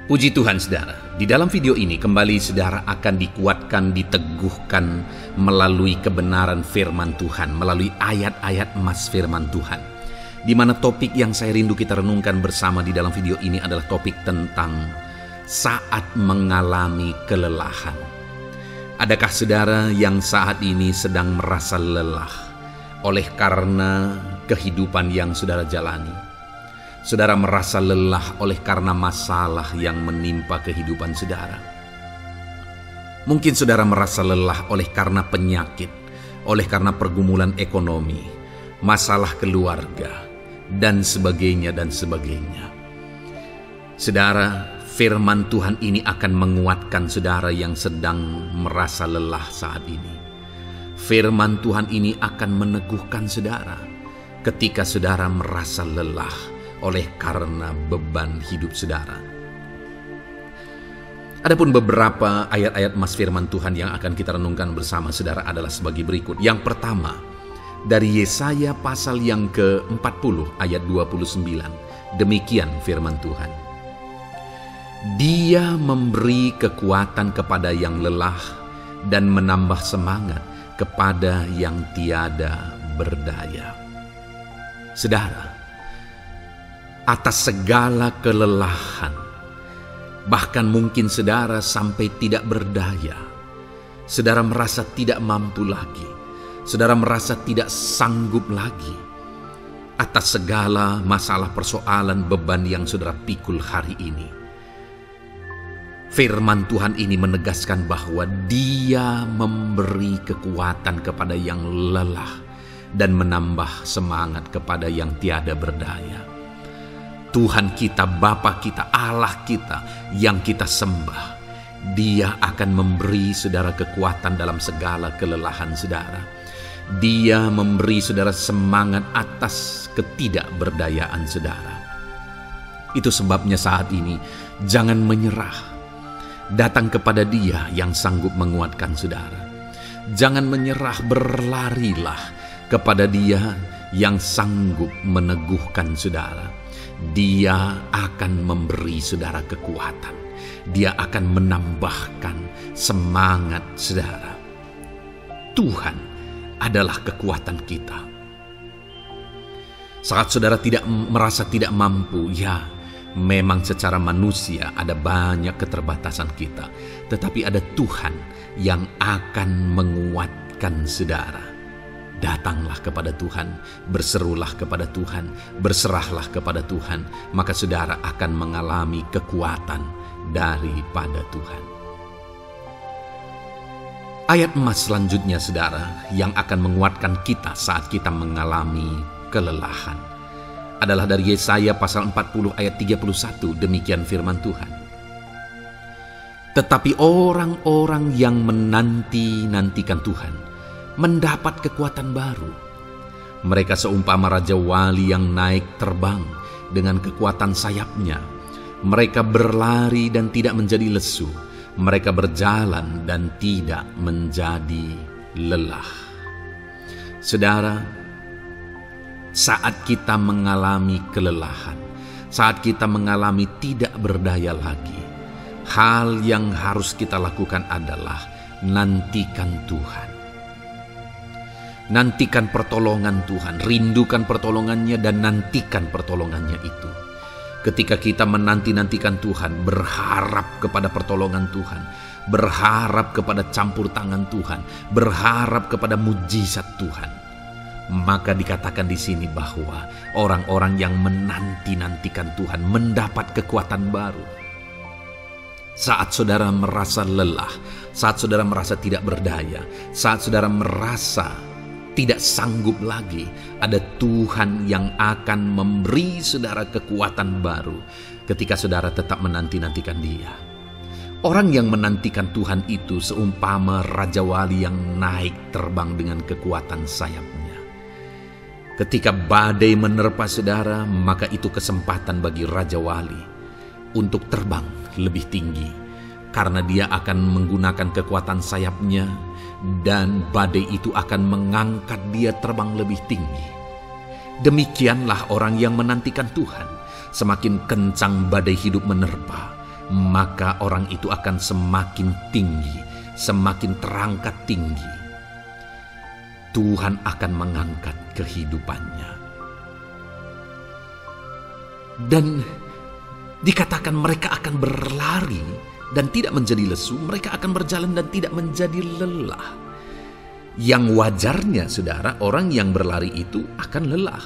Puji Tuhan saudara, di dalam video ini kembali saudara akan dikuatkan, diteguhkan melalui kebenaran firman Tuhan, melalui ayat-ayat emas firman Tuhan. Di mana topik yang saya rindu kita renungkan bersama di dalam video ini adalah topik tentang saat mengalami kelelahan. Adakah saudara yang saat ini sedang merasa lelah oleh karena kehidupan yang saudara jalani? Saudara merasa lelah oleh karena masalah yang menimpa kehidupan saudara. Mungkin saudara merasa lelah oleh karena penyakit, oleh karena pergumulan ekonomi, masalah keluarga, dan sebagainya dan sebagainya. Saudara, firman Tuhan ini akan menguatkan saudara yang sedang merasa lelah saat ini. Firman Tuhan ini akan meneguhkan saudara ketika saudara merasa lelah oleh karena beban hidup saudara. Adapun beberapa ayat-ayat emas firman Tuhan yang akan kita renungkan bersama saudara adalah sebagai berikut. Yang pertama, dari Yesaya pasal yang ke-40 ayat 29. Demikian firman Tuhan. Dia memberi kekuatan kepada yang lelah dan menambah semangat kepada yang tiada berdaya. Saudara, atas segala kelelahan, bahkan mungkin saudara sampai tidak berdaya, saudara merasa tidak mampu lagi, saudara merasa tidak sanggup lagi, atas segala masalah persoalan beban yang saudara pikul hari ini. Firman Tuhan ini menegaskan bahwa Dia memberi kekuatan kepada yang lelah dan menambah semangat kepada yang tiada berdaya. Tuhan kita, Bapa kita, Allah kita yang kita sembah, Dia akan memberi saudara kekuatan dalam segala kelelahan saudara. Dia memberi saudara semangat atas ketidakberdayaan saudara. Itu sebabnya saat ini jangan menyerah. Datang kepada Dia yang sanggup menguatkan saudara. Jangan menyerah, berlarilah kepada Dia yang sanggup meneguhkan saudara. Dia akan memberi saudara kekuatan. Dia akan menambahkan semangat saudara. Tuhan adalah kekuatan kita. Saat saudara tidak merasa tidak mampu, ya memang secara manusia ada banyak keterbatasan kita. Tetapi ada Tuhan yang akan menguatkan saudara. Datanglah kepada Tuhan, berserulah kepada Tuhan, berserahlah kepada Tuhan, maka saudara akan mengalami kekuatan daripada Tuhan. Ayat emas selanjutnya saudara yang akan menguatkan kita saat kita mengalami kelelahan adalah dari Yesaya pasal 40 ayat 31. Demikian firman Tuhan. Tetapi orang-orang yang menanti-nantikan Tuhan mendapat kekuatan baru. Mereka seumpama raja wali yang naik terbang dengan kekuatan sayapnya. Mereka berlari dan tidak menjadi lesu. Mereka berjalan dan tidak menjadi lelah. Saudara, saat kita mengalami kelelahan, saat kita mengalami tidak berdaya lagi, hal yang harus kita lakukan adalah nantikan Tuhan. Nantikan pertolongan Tuhan, rindukan pertolongannya dan nantikan pertolongannya itu. Ketika kita menanti-nantikan Tuhan, berharap kepada pertolongan Tuhan, berharap kepada campur tangan Tuhan, berharap kepada mujizat Tuhan, maka dikatakan di sini bahwa orang-orang yang menanti-nantikan Tuhan mendapat kekuatan baru. Saat saudara merasa lelah, saat saudara merasa tidak berdaya, saat saudara merasa tidak sanggup lagi, ada Tuhan yang akan memberi saudara kekuatan baru ketika saudara tetap menanti-nantikan Dia. Orang yang menantikan Tuhan itu seumpama raja wali yang naik terbang dengan kekuatan sayapnya. Ketika badai menerpa saudara, maka itu kesempatan bagi raja wali untuk terbang lebih tinggi, karena dia akan menggunakan kekuatan sayapnya dan badai itu akan mengangkat dia terbang lebih tinggi. Demikianlah orang yang menantikan Tuhan. Semakin kencang badai hidup menerpa, maka orang itu akan semakin tinggi, semakin terangkat tinggi. Tuhan akan mengangkat kehidupannya. Dan dikatakan mereka akan berlari dan tidak menjadi lesu, mereka akan berjalan dan tidak menjadi lelah. Yang wajarnya, saudara, orang yang berlari itu akan lelah,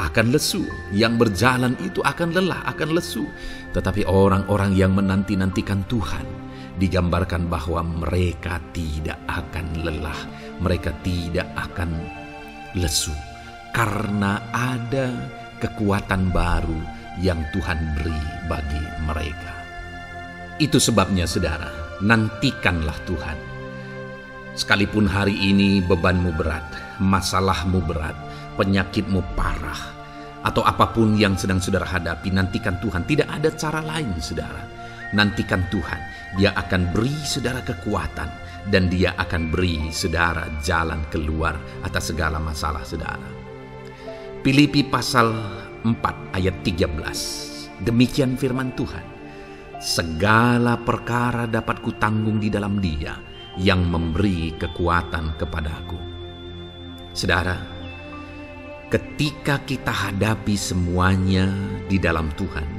akan lesu. Yang berjalan itu akan lelah, akan lesu. Tetapi orang-orang yang menanti-nantikan Tuhan, digambarkan bahwa mereka tidak akan lelah, mereka tidak akan lesu, karena ada kekuatan baru yang Tuhan beri bagi mereka. Itu sebabnya, saudara, nantikanlah Tuhan. Sekalipun hari ini bebanmu berat, masalahmu berat, penyakitmu parah, atau apapun yang sedang saudara hadapi, nantikan Tuhan. Tidak ada cara lain, saudara. Nantikan Tuhan. Dia akan beri saudara kekuatan, dan Dia akan beri saudara jalan keluar atas segala masalah saudara. Filipi pasal 4 ayat 13. Demikian firman Tuhan. Segala perkara dapat kutanggung di dalam Dia yang memberi kekuatan kepadaku. Saudara, ketika kita hadapi semuanya di dalam Tuhan,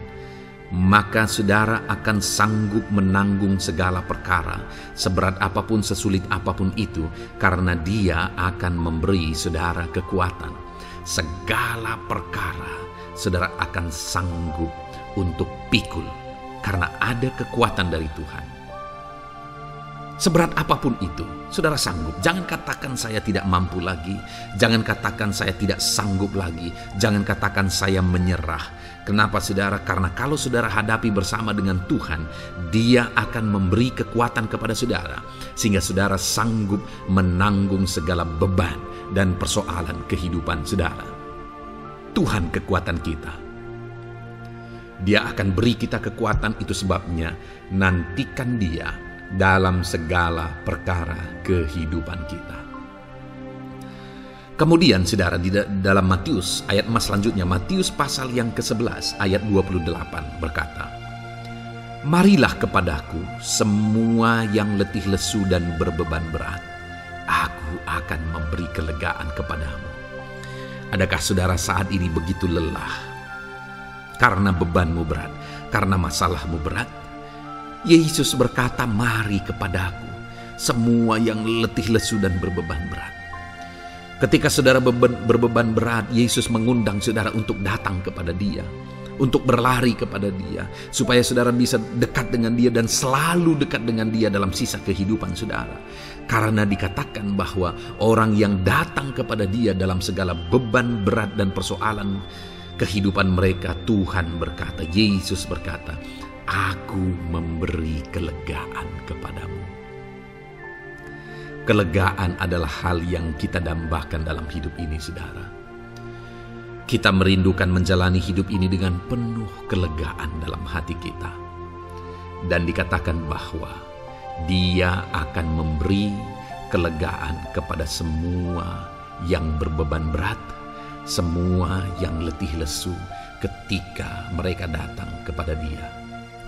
maka saudara akan sanggup menanggung segala perkara, seberat apapun, sesulit apapun itu, karena Dia akan memberi saudara kekuatan. Segala perkara saudara akan sanggup untuk pikul, karena ada kekuatan dari Tuhan. Seberat apapun itu, saudara sanggup. Jangan katakan saya tidak mampu lagi. Jangan katakan saya tidak sanggup lagi. Jangan katakan saya menyerah. Kenapa, saudara? Karena kalau saudara hadapi bersama dengan Tuhan, Dia akan memberi kekuatan kepada saudara, sehingga saudara sanggup menanggung segala beban dan persoalan kehidupan saudara. Tuhan kekuatan kita. Dia akan beri kita kekuatan, itu sebabnya nantikan Dia dalam segala perkara kehidupan kita. Kemudian saudara, di dalam Matius ayat selanjutnya, Matius pasal yang ke-11 ayat 28 berkata, "Marilah kepadaku semua yang letih lesu dan berbeban berat, aku akan memberi kelegaan kepadamu." Adakah saudara saat ini begitu lelah karena bebanmu berat, karena masalahmu berat? Yesus berkata, "Mari kepadaku semua yang letih lesu dan berbeban berat." Ketika saudara berbeban berat, Yesus mengundang saudara untuk datang kepada Dia, untuk berlari kepada Dia, supaya saudara bisa dekat dengan Dia dan selalu dekat dengan Dia dalam sisa kehidupan saudara. Karena dikatakan bahwa orang yang datang kepada Dia dalam segala beban berat dan persoalan kehidupan mereka, Tuhan berkata, Yesus berkata, Aku memberi kelegaan kepadamu. Kelegaan adalah hal yang kita dambakan dalam hidup ini, saudara. Kita merindukan menjalani hidup ini dengan penuh kelegaan dalam hati kita. Dan dikatakan bahwa Dia akan memberi kelegaan kepada semua yang berbeban berat, semua yang letih lesu ketika mereka datang kepada Dia.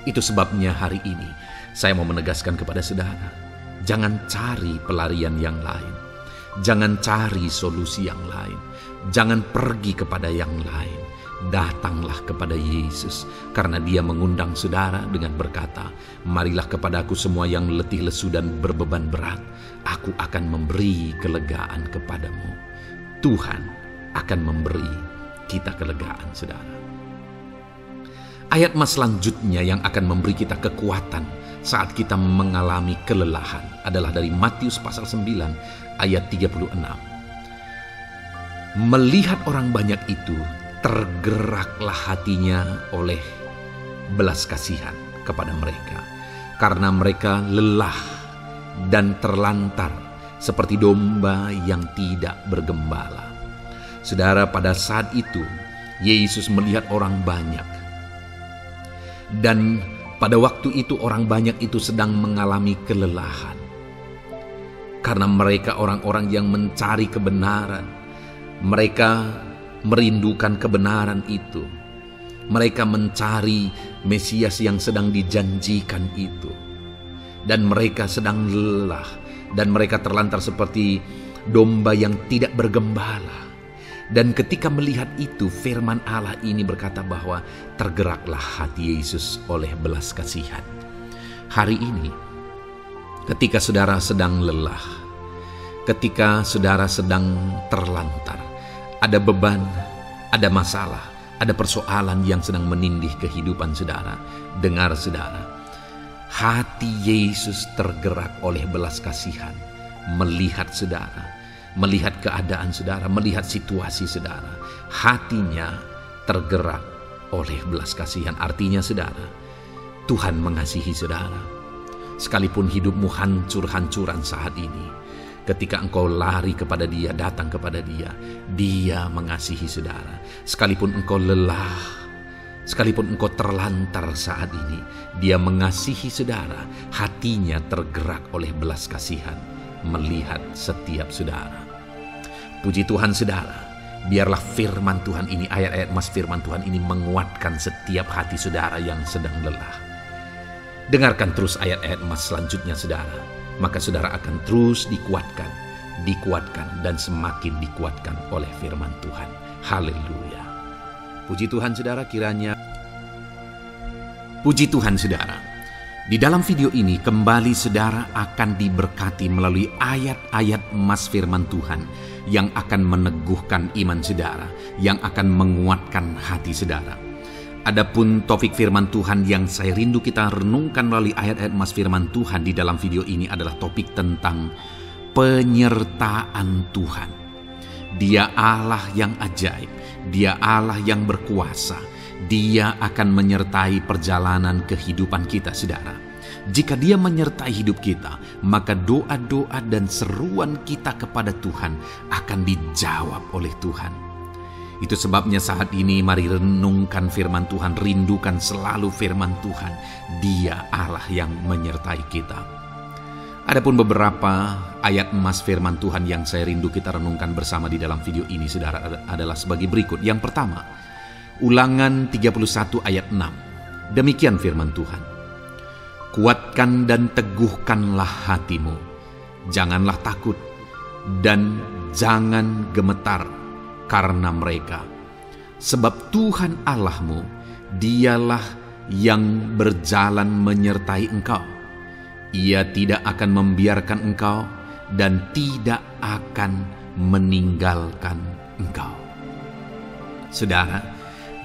Itu sebabnya hari ini saya mau menegaskan kepada saudara, jangan cari pelarian yang lain. Jangan cari solusi yang lain. Jangan pergi kepada yang lain. Datanglah kepada Yesus, karena Dia mengundang saudara dengan berkata, marilah kepadaku semua yang letih lesu dan berbeban berat, aku akan memberi kelegaan kepadamu. Tuhan akan memberi kita kelegaan, saudara. Ayat mas selanjutnya yang akan memberi kita kekuatan saat kita mengalami kelelahan adalah dari Matius pasal 9 ayat 36. Melihat orang banyak itu, tergeraklah hatinya oleh belas kasihan kepada mereka, karena mereka lelah dan terlantar seperti domba yang tidak bergembala. Saudara, pada saat itu Yesus melihat orang banyak, dan pada waktu itu orang banyak itu sedang mengalami kelelahan, karena mereka orang-orang yang mencari kebenaran. Mereka merindukan kebenaran itu. Mereka mencari Mesias yang sedang dijanjikan itu. Dan mereka sedang lelah. Dan mereka terlantar seperti domba yang tidak bergembala. Dan ketika melihat itu, firman Allah ini berkata bahwa tergeraklah hati Yesus oleh belas kasihan. Hari ini, ketika saudara sedang lelah, ketika saudara sedang terlantar, ada beban, ada masalah, ada persoalan yang sedang menindih kehidupan saudara. Dengar saudara, hati Yesus tergerak oleh belas kasihan, melihat saudara, melihat keadaan saudara, melihat situasi saudara. Hatinya tergerak oleh belas kasihan. Artinya saudara, Tuhan mengasihi saudara. Sekalipun hidupmu hancur-hancuran saat ini, ketika engkau lari kepada Dia, datang kepada Dia, Dia mengasihi saudara. Sekalipun engkau lelah, sekalipun engkau terlantar saat ini, Dia mengasihi saudara. Hatinya tergerak oleh belas kasihan melihat setiap saudara. Puji Tuhan saudara, biarlah firman Tuhan ini, ayat-ayat mas firman Tuhan ini menguatkan setiap hati saudara yang sedang lelah. Dengarkan terus ayat-ayat mas selanjutnya saudara, maka saudara akan terus dikuatkan, dan semakin dikuatkan oleh firman Tuhan. Haleluya. Puji Tuhan saudara, kiranya puji Tuhan saudara. Di dalam video ini kembali saudara akan diberkati melalui ayat-ayat emas firman Tuhan yang akan meneguhkan iman saudara, yang akan menguatkan hati saudara. Adapun topik firman Tuhan yang saya rindu kita renungkan melalui ayat-ayat emas firman Tuhan di dalam video ini adalah topik tentang penyertaan Tuhan. Dia Allah yang ajaib, Dia Allah yang berkuasa. Dia akan menyertai perjalanan kehidupan kita saudara. Jika Dia menyertai hidup kita, maka doa-doa dan seruan kita kepada Tuhan akan dijawab oleh Tuhan. Itu sebabnya saat ini mari renungkan firman Tuhan, rindukan selalu firman Tuhan. Dia Allah yang menyertai kita. Adapun beberapa ayat emas firman Tuhan yang saya rindu kita renungkan bersama di dalam video ini saudara adalah sebagai berikut. Yang pertama, Ulangan 31 ayat 6. Demikian firman Tuhan. Kuatkan dan teguhkanlah hatimu. Janganlah takut dan jangan gemetar karena mereka. Sebab Tuhan Allahmu, Dialah yang berjalan menyertai engkau. Ia tidak akan membiarkan engkau dan tidak akan meninggalkan engkau. Saudara,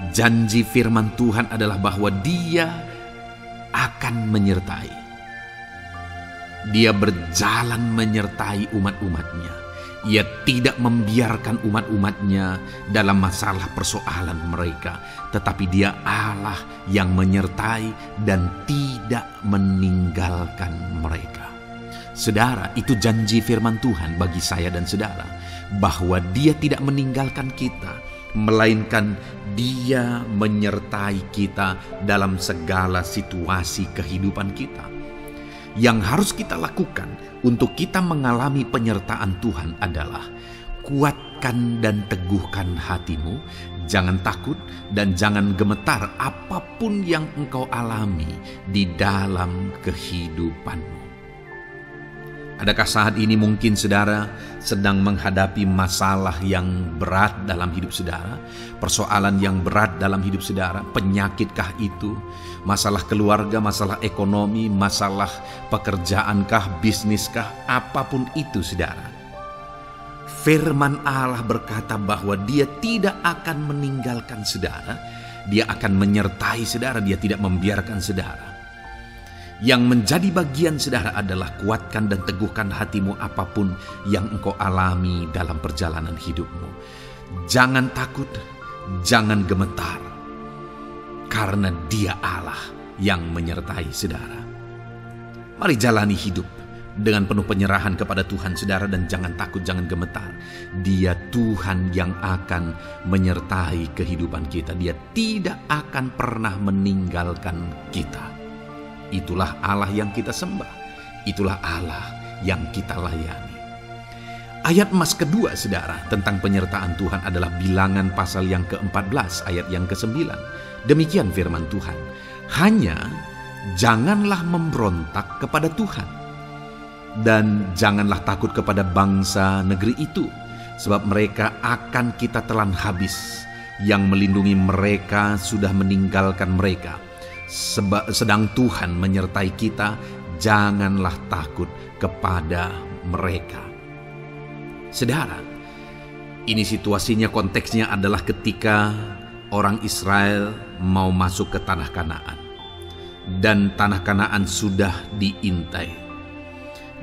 janji firman Tuhan adalah bahwa Dia akan menyertai. Dia berjalan menyertai umat-umatnya. Ia tidak membiarkan umat-umatnya dalam masalah persoalan mereka, tetapi Dia Allah yang menyertai dan tidak meninggalkan mereka. Saudara, itu janji firman Tuhan bagi saya dan saudara, bahwa Dia tidak meninggalkan kita, melainkan Dia menyertai kita dalam segala situasi kehidupan kita. Yang harus kita lakukan untuk kita mengalami penyertaan Tuhan adalah kuatkan dan teguhkan hatimu, jangan takut dan jangan gemetar apapun yang engkau alami di dalam kehidupanmu. Adakah saat ini mungkin saudara sedang menghadapi masalah yang berat dalam hidup saudara? Persoalan yang berat dalam hidup saudara? Penyakitkah itu? Masalah keluarga, masalah ekonomi, masalah pekerjaankah, bisniskah? Apapun itu saudara. Firman Allah berkata bahwa Dia tidak akan meninggalkan saudara. Dia akan menyertai saudara, Dia tidak membiarkan saudara. Yang menjadi bagian saudara adalah kuatkan dan teguhkan hatimu apapun yang engkau alami dalam perjalanan hidupmu. Jangan takut, jangan gemetar, karena Dia Allah yang menyertai saudara. Mari jalani hidup dengan penuh penyerahan kepada Tuhan saudara, dan jangan takut, jangan gemetar. Dia Tuhan yang akan menyertai kehidupan kita. Dia tidak akan pernah meninggalkan kita. Itulah Allah yang kita sembah. Itulah Allah yang kita layani. Ayat emas kedua saudara tentang penyertaan Tuhan adalah Bilangan pasal yang ke-14 ayat yang ke-9. Demikian firman Tuhan. Hanya janganlah memberontak kepada Tuhan, dan janganlah takut kepada bangsa negeri itu, sebab mereka akan kita telan habis. Yang melindungi mereka sudah meninggalkan mereka. Sedang Tuhan menyertai kita, janganlah takut kepada mereka. Saudara, ini situasinya, konteksnya adalah ketika orang Israel mau masuk ke tanah Kanaan. Dan tanah Kanaan sudah diintai.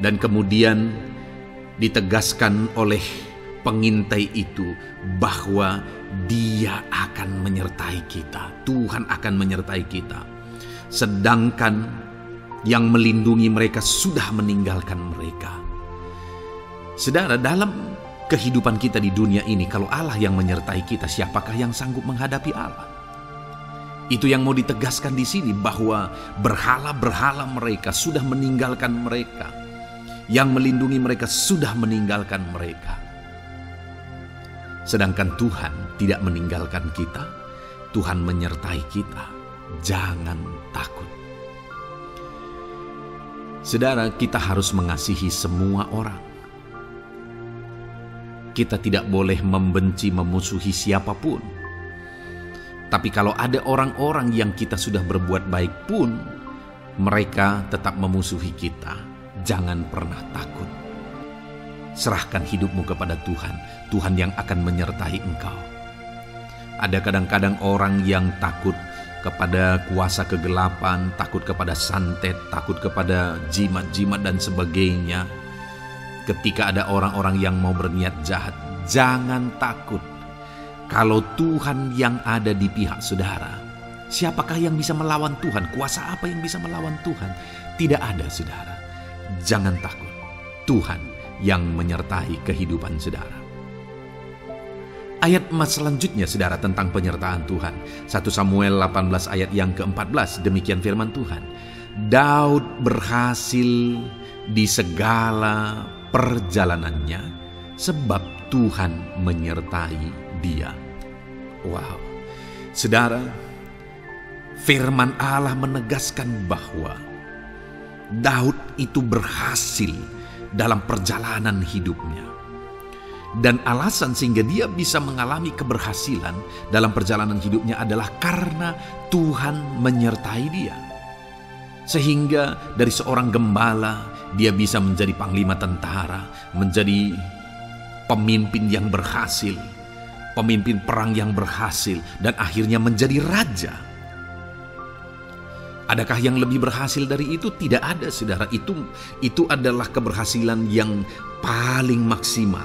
Dan kemudian ditegaskan oleh pengintai itu bahwa Dia akan menyertai kita. Tuhan akan menyertai kita. Sedangkan yang melindungi mereka sudah meninggalkan mereka. Saudara, dalam kehidupan kita di dunia ini, kalau Allah yang menyertai kita, siapakah yang sanggup menghadapi Allah? Itu yang mau ditegaskan di sini, bahwa berhala-berhala mereka sudah meninggalkan mereka. Yang melindungi mereka sudah meninggalkan mereka. Sedangkan Tuhan tidak meninggalkan kita. Tuhan menyertai kita. Jangan takut. Saudara, kita harus mengasihi semua orang. Kita tidak boleh membenci, memusuhi siapapun. Tapi kalau ada orang-orang yang kita sudah berbuat baik pun, mereka tetap memusuhi kita, jangan pernah takut. Serahkan hidupmu kepada Tuhan, Tuhan yang akan menyertai engkau. Ada kadang-kadang orang yang takut kepada kuasa kegelapan, takut kepada santet, takut kepada jimat-jimat dan sebagainya. Ketika ada orang-orang yang mau berniat jahat, jangan takut. Kalau Tuhan yang ada di pihak saudara, siapakah yang bisa melawan Tuhan? Kuasa apa yang bisa melawan Tuhan? Tidak ada, saudara. Jangan takut. Tuhan yang menyertai kehidupan saudara. Ayat emas selanjutnya saudara tentang penyertaan Tuhan. 1 Samuel 18 ayat yang ke-14, demikian firman Tuhan. Daud berhasil di segala perjalanannya sebab Tuhan menyertai dia. Wow. Saudara, firman Allah menegaskan bahwa Daud itu berhasil dalam perjalanan hidupnya. Dan alasan sehingga dia bisa mengalami keberhasilan dalam perjalanan hidupnya adalah karena Tuhan menyertai dia. Sehingga dari seorang gembala, dia bisa menjadi panglima tentara, menjadi pemimpin yang berhasil, pemimpin perang yang berhasil, dan akhirnya menjadi raja. Adakah yang lebih berhasil dari itu? Tidak ada, saudara. Itu adalah keberhasilan yang paling maksimal.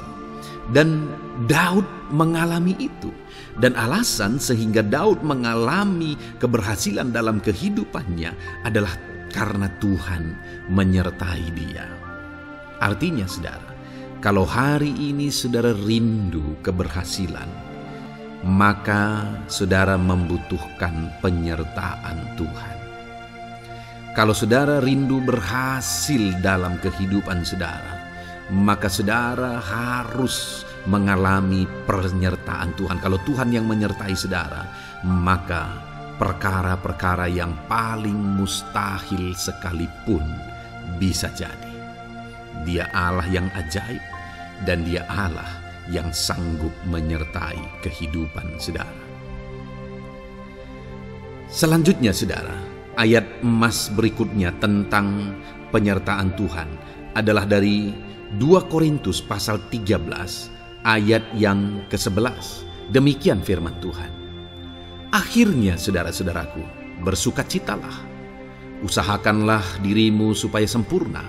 Dan Daud mengalami itu. Dan alasan sehingga Daud mengalami keberhasilan dalam kehidupannya adalah karena Tuhan menyertai dia. Artinya saudara, kalau hari ini saudara rindu keberhasilan, maka saudara membutuhkan penyertaan Tuhan. Kalau saudara rindu berhasil dalam kehidupan saudara, maka saudara harus mengalami penyertaan Tuhan. Kalau Tuhan yang menyertai saudara, maka perkara-perkara yang paling mustahil sekalipun bisa jadi. Dia Allah yang ajaib dan Dia Allah yang sanggup menyertai kehidupan saudara. Selanjutnya saudara, ayat emas berikutnya tentang penyertaan Tuhan adalah dari 2 Korintus pasal 13 ayat yang ke-11. Demikian firman Tuhan. Akhirnya saudara-saudaraku, bersukacitalah. Usahakanlah dirimu supaya sempurna.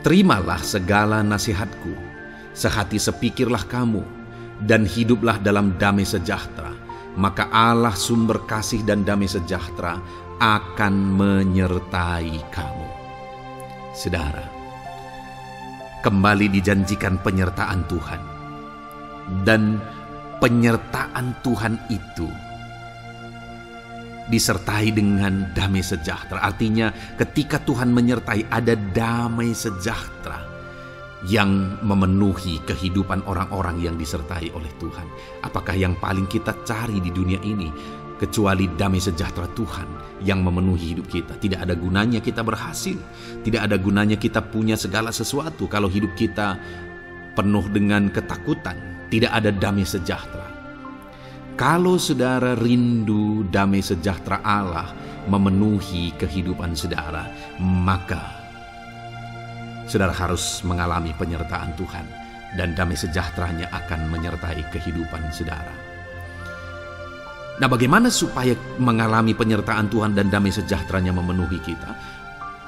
Terimalah segala nasihatku. Sehati sepikirlah kamu, dan hiduplah dalam damai sejahtera. Maka Allah sumber kasih dan damai sejahtera akan menyertai kamu. Saudara, kembali dijanjikan penyertaan Tuhan. Dan penyertaan Tuhan itu disertai dengan damai sejahtera. Artinya ketika Tuhan menyertai, ada damai sejahtera yang memenuhi kehidupan orang-orang yang disertai oleh Tuhan. Apakah yang paling kita cari di dunia ini kecuali damai sejahtera Tuhan yang memenuhi hidup kita? Tidak ada gunanya kita berhasil, tidak ada gunanya kita punya segala sesuatu kalau hidup kita penuh dengan ketakutan, tidak ada damai sejahtera. Kalau saudara rindu damai sejahtera Allah memenuhi kehidupan saudara, maka saudara harus mengalami penyertaan Tuhan, dan damai sejahteranya akan menyertai kehidupan saudara. Nah, bagaimana supaya mengalami penyertaan Tuhan dan damai sejahteranya memenuhi kita?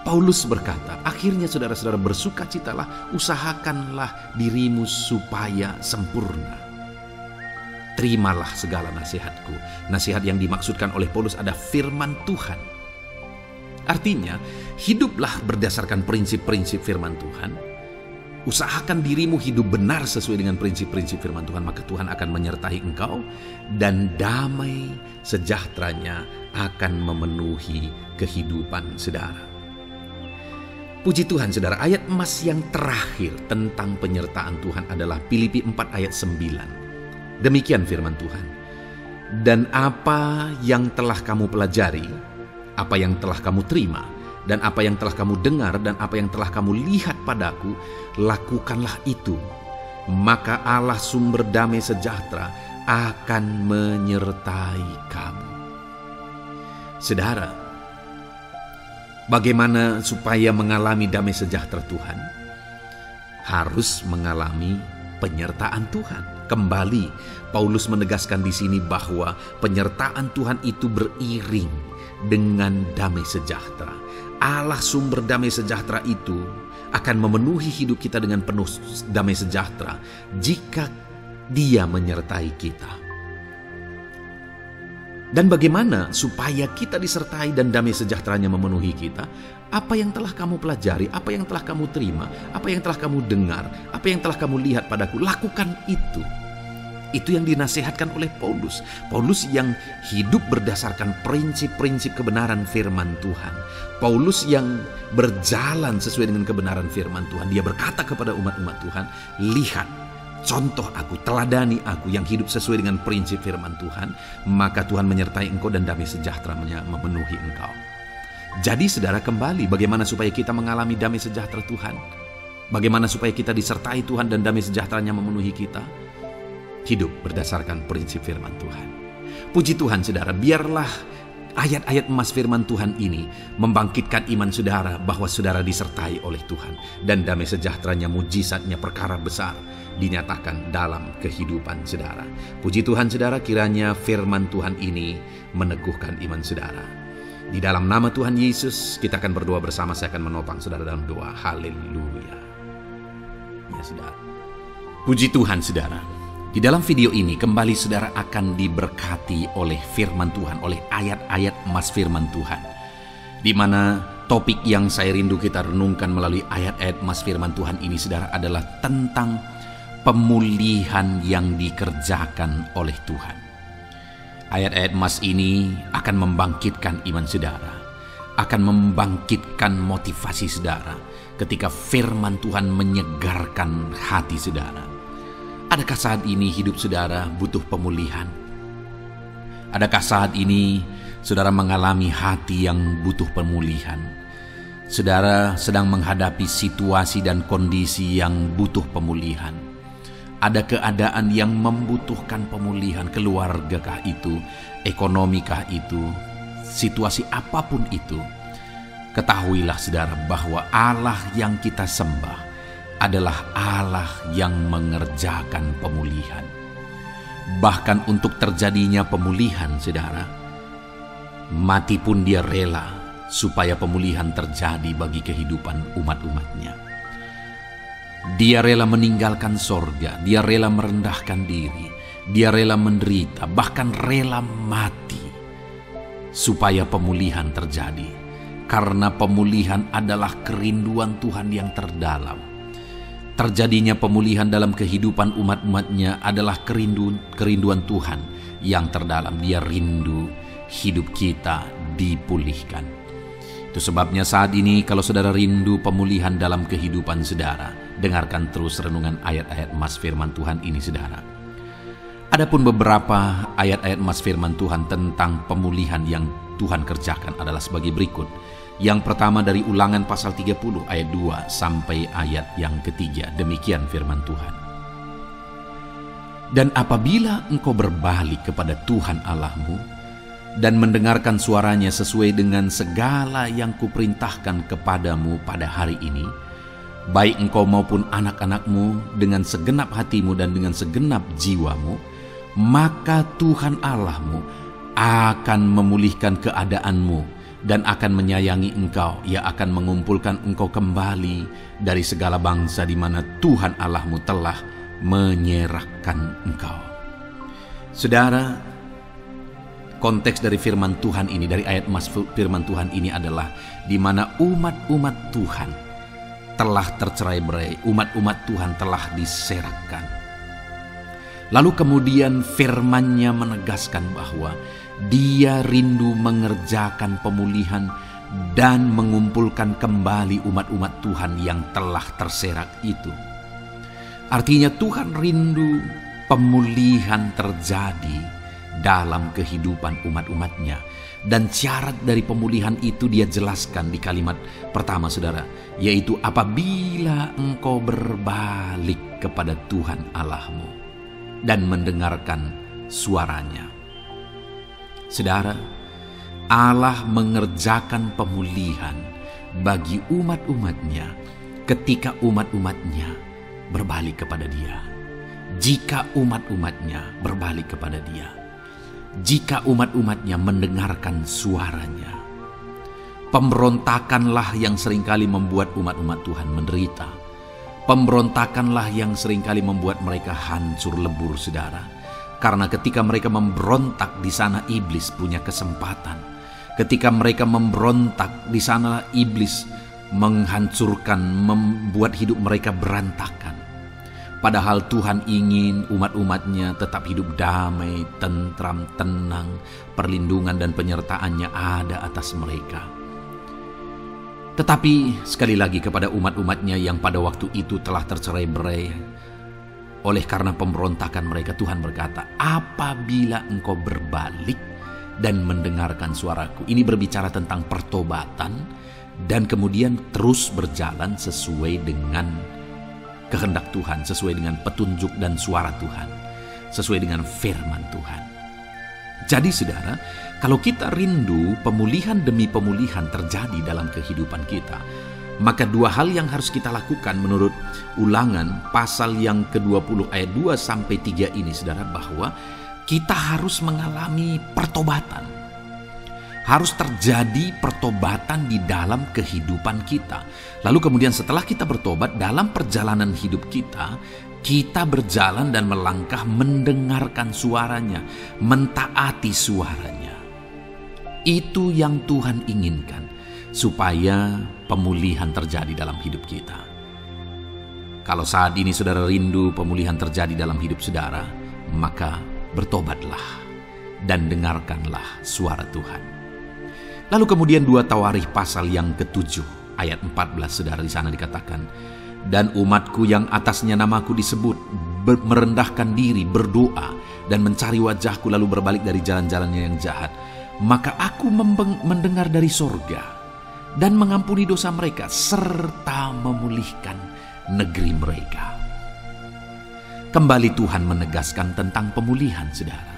Paulus berkata, akhirnya saudara-saudara bersukacitalah, usahakanlah dirimu supaya sempurna. Terimalah segala nasihatku. Nasihat yang dimaksudkan oleh Paulus ada firman Tuhan. Artinya, hiduplah berdasarkan prinsip-prinsip firman Tuhan. Usahakan dirimu hidup benar sesuai dengan prinsip-prinsip firman Tuhan, maka Tuhan akan menyertai engkau dan damai sejahteranya akan memenuhi kehidupan saudara. Puji Tuhan saudara, ayat emas yang terakhir tentang penyertaan Tuhan adalah Filipi 4 ayat 9. Demikian firman Tuhan. Dan apa yang telah kamu pelajari, apa yang telah kamu terima, dan apa yang telah kamu dengar, dan apa yang telah kamu lihat padaku, lakukanlah itu. Maka Allah sumber damai sejahtera akan menyertai kamu. Saudara, bagaimana supaya mengalami damai sejahtera Tuhan? Harus mengalami penyertaan Tuhan. Kembali, Paulus menegaskan di sini bahwa penyertaan Tuhan itu beriring dengan damai sejahtera. Allah sumber damai sejahtera itu akan memenuhi hidup kita dengan penuh damai sejahtera jika Dia menyertai kita. Dan bagaimana supaya kita disertai dan damai sejahteranya memenuhi kita? Apa yang telah kamu pelajari, apa yang telah kamu terima, apa yang telah kamu dengar, apa yang telah kamu lihat padaku, lakukan itu. Itu yang dinasihatkan oleh Paulus. Paulus yang hidup berdasarkan prinsip-prinsip kebenaran firman Tuhan. Paulus yang berjalan sesuai dengan kebenaran firman Tuhan. Dia berkata kepada umat-umat Tuhan, lihat, contoh aku, teladani aku yang hidup sesuai dengan prinsip firman Tuhan, maka Tuhan menyertai engkau dan damai sejahtera memenuhi engkau. Jadi saudara, kembali bagaimana supaya kita mengalami damai sejahtera Tuhan? Bagaimana supaya kita disertai Tuhan dan damai sejahteranya memenuhi kita? Hidup berdasarkan prinsip firman Tuhan. Puji Tuhan saudara, biarlah ayat-ayat emas firman Tuhan ini membangkitkan iman saudara bahwa saudara disertai oleh Tuhan. Dan damai sejahteranya, mujizatnya, perkara besar dinyatakan dalam kehidupan saudara. Puji Tuhan saudara, kiranya firman Tuhan ini meneguhkan iman saudara. Di dalam nama Tuhan Yesus kita akan berdoa bersama. Saya akan menopang saudara dalam doa. Haleluya. Ya saudara, Puji Tuhan saudara, di dalam video ini kembali saudara akan diberkati oleh firman Tuhan, oleh ayat-ayat emas firman Tuhan, di mana topik yang saya rindu kita renungkan melalui ayat-ayat emas firman Tuhan ini saudara adalah tentang pemulihan yang dikerjakan oleh Tuhan. Ayat-ayat emas ini akan membangkitkan iman saudara, akan membangkitkan motivasi saudara ketika firman Tuhan menyegarkan hati saudara. Adakah saat ini hidup saudara butuh pemulihan? Adakah saat ini saudara mengalami hati yang butuh pemulihan? Saudara sedang menghadapi situasi dan kondisi yang butuh pemulihan. Ada keadaan yang membutuhkan pemulihan, keluargakah itu, ekonomikah itu, situasi apapun itu. Ketahuilah saudara bahwa Allah yang kita sembah adalah Allah yang mengerjakan pemulihan. Bahkan untuk terjadinya pemulihan saudara, mati pun dia rela supaya pemulihan terjadi bagi kehidupan umat-umatnya. Dia rela meninggalkan sorga, dia rela merendahkan diri, dia rela menderita, bahkan rela mati supaya pemulihan terjadi. Karena pemulihan adalah kerinduan Tuhan yang terdalam. Terjadinya pemulihan dalam kehidupan umat-umatnya adalah kerinduan Tuhan yang terdalam. Dia rindu hidup kita dipulihkan. Itu sebabnya saat ini kalau saudara rindu pemulihan dalam kehidupan saudara, dengarkan terus renungan ayat-ayat emas firman Tuhan ini saudara. Adapun beberapa ayat-ayat emas firman Tuhan tentang pemulihan yang Tuhan kerjakan adalah sebagai berikut. Yang pertama dari Ulangan pasal 30 ayat 2 sampai ayat yang ketiga. Demikian firman Tuhan. Dan apabila engkau berbalik kepada Tuhan Allahmu dan mendengarkan suaranya sesuai dengan segala yang kuperintahkan kepadamu pada hari ini, baik engkau maupun anak-anakmu dengan segenap hatimu dan dengan segenap jiwamu, maka Tuhan Allahmu akan memulihkan keadaanmu dan akan menyayangi engkau. Ia akan mengumpulkan engkau kembali dari segala bangsa di mana Tuhan Allahmu telah menyerahkan engkau. Saudara, konteks dari firman Tuhan ini, dari ayat emas firman Tuhan ini adalah di mana umat-umat Tuhan telah tercerai-berai, umat-umat Tuhan telah diserahkan. Lalu kemudian firman-Nya menegaskan bahwa Dia rindu mengerjakan pemulihan dan mengumpulkan kembali umat-umat Tuhan yang telah terserak itu. Artinya Tuhan rindu pemulihan terjadi dalam kehidupan umat-umatnya. Dan syarat dari pemulihan itu Dia jelaskan di kalimat pertama saudara, yaitu apabila engkau berbalik kepada Tuhan Allahmu dan mendengarkan suaranya. Saudara, Allah mengerjakan pemulihan bagi umat-umatnya ketika umat-umatnya berbalik kepada Dia. Jika umat-umatnya berbalik kepada Dia, jika umat-umatnya mendengarkan suaranya. Pemberontakanlah yang seringkali membuat umat-umat Tuhan menderita. Pemberontakanlah yang seringkali membuat mereka hancur lebur saudara. Karena ketika mereka memberontak, di sana iblis punya kesempatan. Ketika mereka memberontak, di sana iblis menghancurkan, membuat hidup mereka berantakan. Padahal Tuhan ingin umat-umatnya tetap hidup damai, tentram, tenang, perlindungan dan penyertaan-Nya ada atas mereka. Tetapi sekali lagi kepada umat-umatnya yang pada waktu itu telah tercerai-berai, oleh karena pemberontakan mereka, Tuhan berkata, apabila engkau berbalik dan mendengarkan suaraku. Ini berbicara tentang pertobatan dan kemudian terus berjalan sesuai dengan kehendak Tuhan, sesuai dengan petunjuk dan suara Tuhan, sesuai dengan firman Tuhan. Jadi saudara, kalau kita rindu pemulihan demi pemulihan terjadi dalam kehidupan kita, maka dua hal yang harus kita lakukan menurut Ulangan pasal yang ke-20 ayat 2 sampai 3 ini saudara, bahwa kita harus mengalami pertobatan. Harus terjadi pertobatan di dalam kehidupan kita. Lalu kemudian setelah kita bertobat, dalam perjalanan hidup kita berjalan dan melangkah mendengarkan suaranya, mentaati suaranya. Itu yang Tuhan inginkan, supaya pemulihan terjadi dalam hidup kita. Kalau saat ini saudara rindu pemulihan terjadi dalam hidup saudara, maka bertobatlah dan dengarkanlah suara Tuhan. Lalu kemudian 2 Tawarikh pasal yang ke-7 ayat 14 saudara, di sana dikatakan, dan umatku yang atasnya namaku disebut merendahkan diri, berdoa dan mencari wajahku lalu berbalik dari jalan-jalannya yang jahat, maka aku mendengar dari sorga dan mengampuni dosa mereka serta memulihkan negeri mereka. Kembali Tuhan menegaskan tentang pemulihan saudara,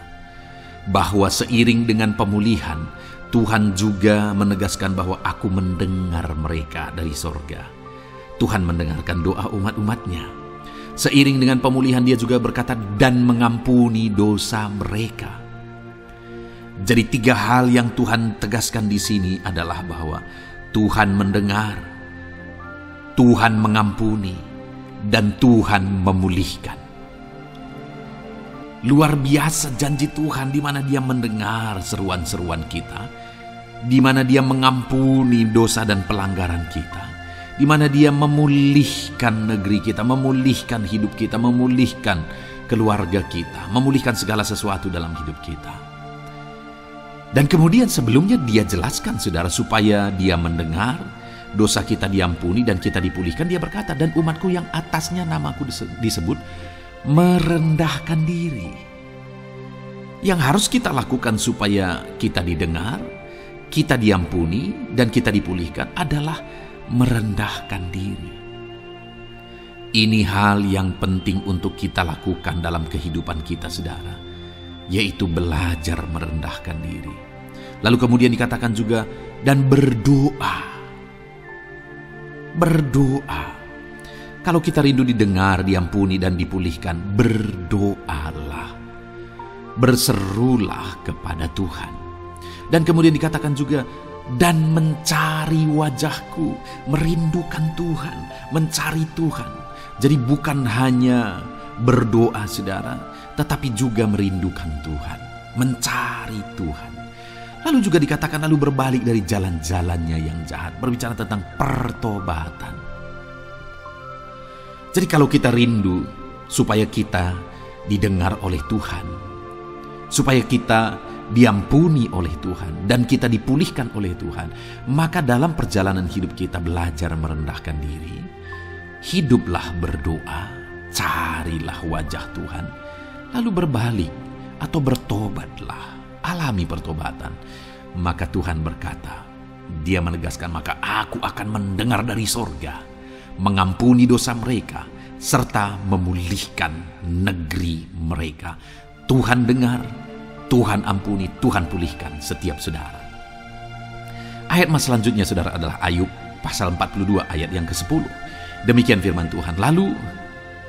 bahwa seiring dengan pemulihan Tuhan juga menegaskan bahwa aku mendengar mereka dari sorga. Tuhan mendengarkan doa umat-umatnya. Seiring dengan pemulihan dia juga berkata dan mengampuni dosa mereka. Jadi 3 hal yang Tuhan tegaskan di sini adalah bahwa Tuhan mendengar, Tuhan mengampuni, dan Tuhan memulihkan. Luar biasa janji Tuhan, di mana Dia mendengar seruan-seruan kita, di mana Dia mengampuni dosa dan pelanggaran kita, di mana Dia memulihkan negeri kita, memulihkan hidup kita, memulihkan keluarga kita, memulihkan segala sesuatu dalam hidup kita. Dan kemudian sebelumnya Dia jelaskan saudara, supaya Dia mendengar, dosa kita diampuni dan kita dipulihkan. Dia berkata, dan umatku yang atasnya namaku disebut merendahkan diri. Yang harus kita lakukan supaya kita didengar, kita diampuni, dan kita dipulihkan adalah merendahkan diri. Ini hal yang penting untuk kita lakukan dalam kehidupan kita saudara, yaitu belajar merendahkan diri. Lalu kemudian dikatakan juga dan berdoa. Berdoa. Kalau kita rindu didengar, diampuni, dan dipulihkan, berdoalah. Berserulah kepada Tuhan. Dan kemudian dikatakan juga, dan mencari wajahku, merindukan Tuhan, mencari Tuhan. Jadi bukan hanya berdoa saudara, tetapi juga merindukan Tuhan, mencari Tuhan. Lalu juga dikatakan lalu berbalik dari jalan-jalannya yang jahat, berbicara tentang pertobatan. Jadi kalau kita rindu supaya kita didengar oleh Tuhan, supaya kita diampuni oleh Tuhan, dan kita dipulihkan oleh Tuhan, maka dalam perjalanan hidup kita belajar merendahkan diri, hiduplah berdoa, carilah wajah Tuhan, lalu berbalik atau bertobatlah, alami pertobatan. Maka Tuhan berkata, Dia menegaskan, maka aku akan mendengar dari sorga, mengampuni dosa mereka, serta memulihkan negeri mereka. Tuhan dengar, Tuhan ampuni, Tuhan pulihkan setiap saudara. Ayat mas selanjutnya saudara adalah Ayub pasal 42 ayat yang ke-10. Demikian firman Tuhan. Lalu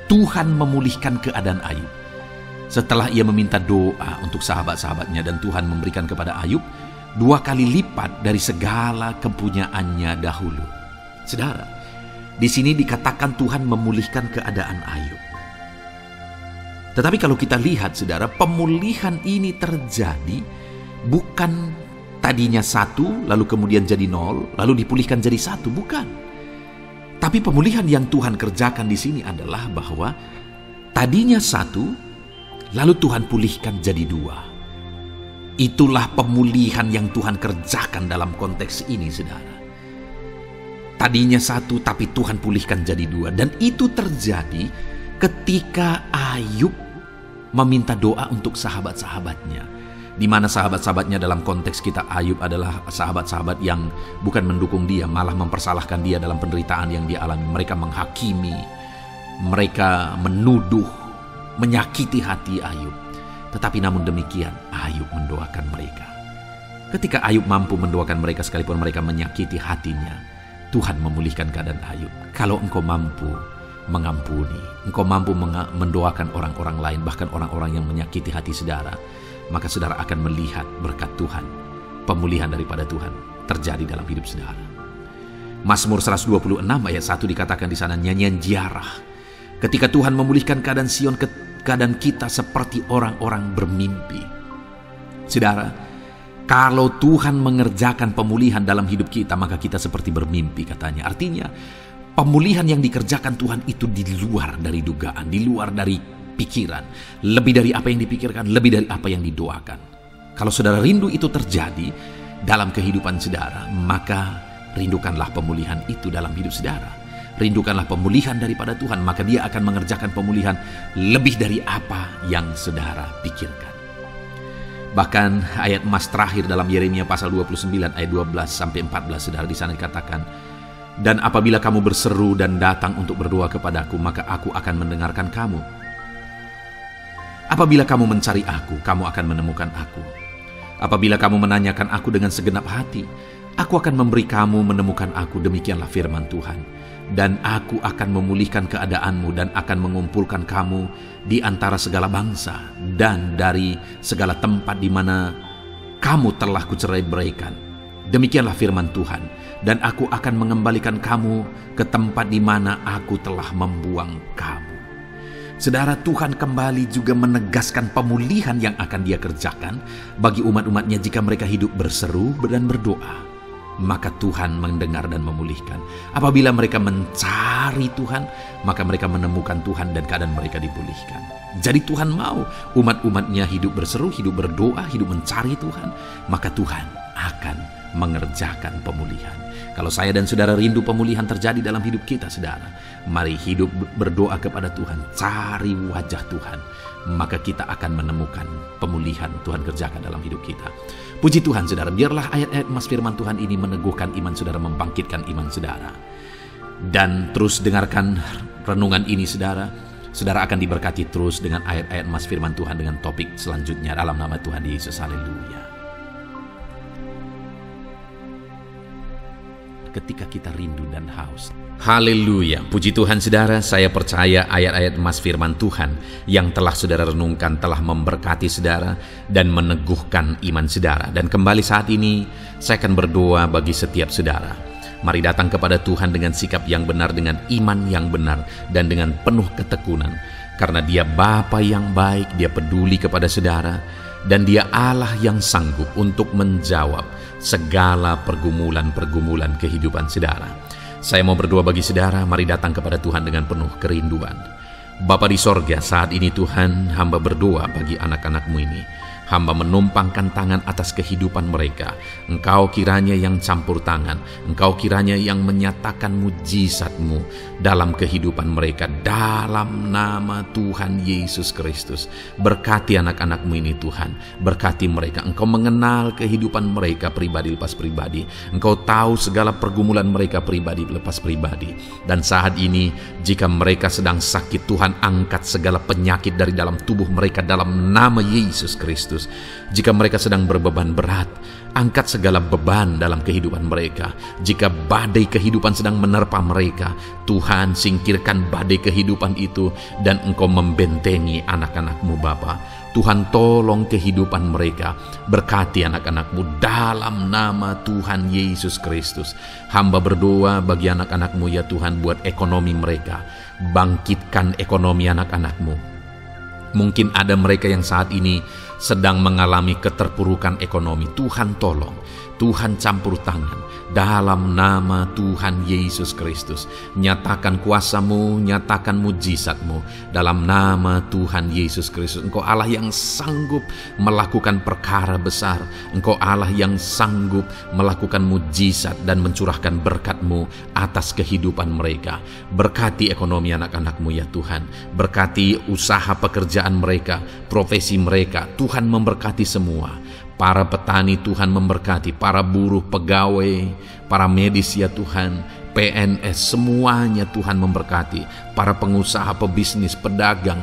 Tuhan memulihkan keadaan Ayub. Setelah ia meminta doa untuk sahabat-sahabatnya, dan Tuhan memberikan kepada Ayub 2 kali lipat dari segala kepunyaannya dahulu. Saudara, di sini dikatakan Tuhan memulihkan keadaan Ayub. Tetapi kalau kita lihat saudara, pemulihan ini terjadi bukan tadinya 1 lalu kemudian jadi 0 lalu dipulihkan jadi 1, bukan. Tapi pemulihan yang Tuhan kerjakan di sini adalah bahwa tadinya 1 lalu Tuhan pulihkan jadi 2. Itulah pemulihan yang Tuhan kerjakan dalam konteks ini saudara. Tadinya 1 tapi Tuhan pulihkan jadi 2. Dan itu terjadi ketika Ayub meminta doa untuk sahabat-sahabatnya. Di mana sahabat-sahabatnya dalam konteks kita Ayub adalah sahabat-sahabat yang bukan mendukung dia, malah mempersalahkan dia dalam penderitaan yang dia alami. Mereka menghakimi, mereka menuduh, menyakiti hati Ayub. Tetapi namun demikian Ayub mendoakan mereka. Ketika Ayub mampu mendoakan mereka sekalipun mereka menyakiti hatinya, Tuhan memulihkan keadaan Ayub. Kalau engkau mampu mengampuni, engkau mampu mendoakan orang-orang lain, bahkan orang-orang yang menyakiti hati saudara, maka saudara akan melihat berkat Tuhan pemulihan daripada Tuhan terjadi dalam hidup saudara. Mazmur 126 ayat 1 dikatakan di sana, nyanyian ziarah. Ketika Tuhan memulihkan keadaan Sion, keadaan kita seperti orang-orang bermimpi. Saudara, kalau Tuhan mengerjakan pemulihan dalam hidup kita, maka kita seperti bermimpi katanya. Artinya, pemulihan yang dikerjakan Tuhan itu di luar dari dugaan, di luar dari pikiran, lebih dari apa yang dipikirkan, lebih dari apa yang didoakan. Kalau saudara rindu itu terjadi dalam kehidupan saudara, maka rindukanlah pemulihan itu dalam hidup saudara. Rindukanlah pemulihan daripada Tuhan, maka Dia akan mengerjakan pemulihan lebih dari apa yang saudara pikirkan. Bahkan ayat emas terakhir dalam Yeremia pasal 29 ayat 12 sampai 14 saudara, di sana dikatakan, dan apabila kamu berseru dan datang untuk berdoa kepadaku, maka aku akan mendengarkan kamu. Apabila kamu mencari aku, kamu akan menemukan aku. Apabila kamu menanyakan aku dengan segenap hati, aku akan memberi kamu menemukan aku, demikianlah firman Tuhan. Dan aku akan memulihkan keadaanmu dan akan mengumpulkan kamu di antara segala bangsa dan dari segala tempat di mana kamu telah kucerai-beraikan. Demikianlah firman Tuhan. Dan aku akan mengembalikan kamu ke tempat di mana aku telah membuang kamu. Saudara, Tuhan kembali juga menegaskan pemulihan yang akan Dia kerjakan bagi umat-umatnya jika mereka hidup berseru dan berdoa. Maka Tuhan mendengar dan memulihkan. Apabila mereka mencari Tuhan, maka mereka menemukan Tuhan dan keadaan mereka dipulihkan. Jadi Tuhan mau umat-umatnya hidup berseru, hidup berdoa, hidup mencari Tuhan, maka Tuhan akan mengerjakan pemulihan. Kalau saya dan saudara rindu pemulihan terjadi dalam hidup kita, saudara, mari hidup berdoa kepada Tuhan, cari wajah Tuhan, maka kita akan menemukan pemulihan Tuhan kerjakan dalam hidup kita. Puji Tuhan saudara, biarlah ayat-ayat emas firman Tuhan ini meneguhkan iman saudara, membangkitkan iman saudara. Dan terus dengarkan renungan ini saudara. Saudara akan diberkati terus dengan ayat-ayat emas firman Tuhan dengan topik selanjutnya dalam nama Tuhan Yesus. Haleluya. Ketika kita rindu dan haus. Haleluya, puji Tuhan saudara, saya percaya ayat-ayat emas firman Tuhan yang telah saudara renungkan telah memberkati saudara dan meneguhkan iman saudara. Dan kembali saat ini saya akan berdoa bagi setiap saudara. Mari datang kepada Tuhan dengan sikap yang benar, dengan iman yang benar, dan dengan penuh ketekunan. Karena Dia Bapa yang baik, Dia peduli kepada saudara, dan Dia Allah yang sanggup untuk menjawab segala pergumulan-pergumulan kehidupan saudara. Saya mau berdoa bagi saudara, mari datang kepada Tuhan dengan penuh kerinduan. Bapa di sorga, saat ini Tuhan, hamba berdoa bagi anak-anak-Mu ini. Hamba menumpangkan tangan atas kehidupan mereka. Engkau kiranya yang campur tangan. Engkau kiranya yang menyatakan mujizat-Mu dalam kehidupan mereka. Dalam nama Tuhan Yesus Kristus. Berkati anak-anak-Mu ini Tuhan. Berkati mereka. Engkau mengenal kehidupan mereka pribadi lepas pribadi. Engkau tahu segala pergumulan mereka pribadi lepas pribadi. Dan saat ini jika mereka sedang sakit, Tuhan angkat segala penyakit dari dalam tubuh mereka dalam nama Yesus Kristus. Jika mereka sedang berbeban berat, angkat segala beban dalam kehidupan mereka. Jika badai kehidupan sedang menerpa mereka, Tuhan singkirkan badai kehidupan itu dan Engkau membentengi anak-anak-Mu Bapa. Tuhan tolong kehidupan mereka. Berkati anak-anak-Mu dalam nama Tuhan Yesus Kristus. Hamba berdoa bagi anak-anak-Mu ya Tuhan, buat ekonomi mereka. Bangkitkan ekonomi anak-anak-Mu. Mungkin ada mereka yang saat ini sedang mengalami keterpurukan ekonomi. Tuhan tolong, Tuhan campur tangan dalam nama Tuhan Yesus Kristus. Nyatakan kuasa-Mu, nyatakan mujizat-Mu dalam nama Tuhan Yesus Kristus. Engkau Allah yang sanggup melakukan perkara besar. Engkau Allah yang sanggup melakukan mujizat dan mencurahkan berkat-Mu atas kehidupan mereka. Berkati ekonomi anak-anak-Mu ya Tuhan. Berkati usaha pekerjaan mereka, profesi mereka. Tuhan memberkati semua. Para petani Tuhan memberkati, para buruh, pegawai, para medis ya Tuhan, PNS, semuanya Tuhan memberkati. Para pengusaha, pebisnis, pedagang,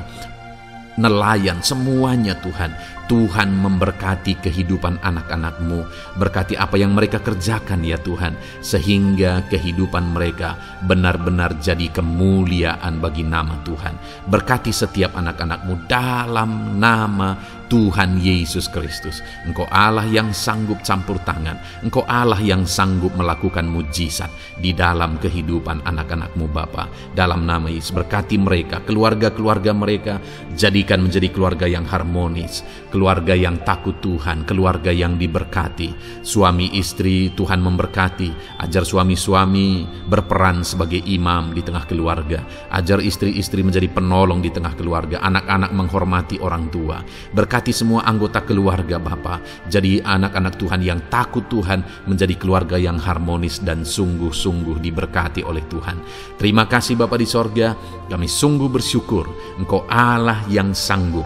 nelayan, semuanya Tuhan. Tuhan memberkati kehidupan anak-anak-Mu. Berkati apa yang mereka kerjakan ya Tuhan, sehingga kehidupan mereka benar-benar jadi kemuliaan bagi nama Tuhan. Berkati setiap anak-anak-Mu dalam nama Tuhan Yesus Kristus. Engkau Allah yang sanggup campur tangan. Engkau Allah yang sanggup melakukan mujizat di dalam kehidupan anak-anak-Mu Bapa. Dalam nama Yesus, berkati mereka, keluarga-keluarga mereka, jadikan menjadi keluarga yang harmonis, keluarga yang takut Tuhan, keluarga yang diberkati. Suami istri Tuhan memberkati. Ajar suami-suami berperan sebagai imam di tengah keluarga. Ajar istri-istri menjadi penolong di tengah keluarga. Anak-anak menghormati orang tua. Berkati semua anggota keluarga Bapa. Jadi anak-anak Tuhan yang takut Tuhan, menjadi keluarga yang harmonis dan sungguh-sungguh diberkati oleh Tuhan. Terima kasih Bapa di sorga. Kami sungguh bersyukur Engkau Allah yang sanggup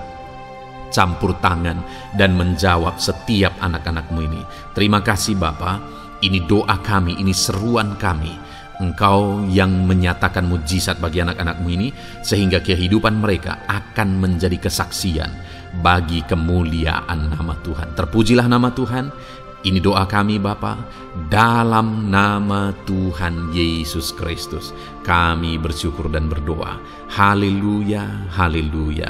campur tangan dan menjawab setiap anak-anak-Mu ini. Terima kasih Bapa. Ini doa kami, ini seruan kami. Engkau yang menyatakan mujizat bagi anak-anak-Mu ini, sehingga kehidupan mereka akan menjadi kesaksian bagi kemuliaan nama Tuhan. Terpujilah nama Tuhan. Ini doa kami Bapa, dalam nama Tuhan Yesus Kristus. Kami bersyukur dan berdoa. Haleluya, haleluya.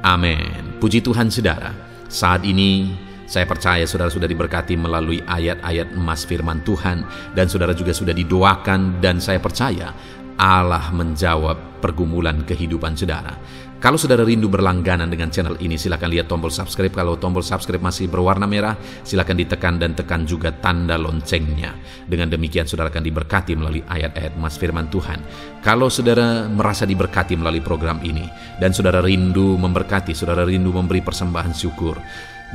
Amin. Puji Tuhan saudara. Saat ini saya percaya saudara sudah diberkati melalui ayat-ayat emas firman Tuhan, dan saudara juga sudah didoakan, dan saya percaya Allah menjawab pergumulan kehidupan saudara. Kalau saudara rindu berlangganan dengan channel ini, silakan lihat tombol subscribe. Kalau tombol subscribe masih berwarna merah, silakan ditekan dan tekan juga tanda loncengnya. Dengan demikian saudara akan diberkati melalui ayat-ayat emas firman Tuhan. Kalau saudara merasa diberkati melalui program ini, dan saudara rindu memberkati, saudara rindu memberi persembahan syukur,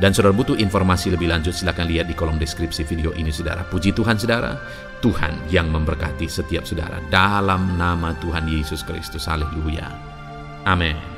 dan saudara butuh informasi lebih lanjut, silakan lihat di kolom deskripsi video ini saudara. Puji Tuhan saudara, Tuhan yang memberkati setiap saudara dalam nama Tuhan Yesus Kristus. Haleluya. Amin.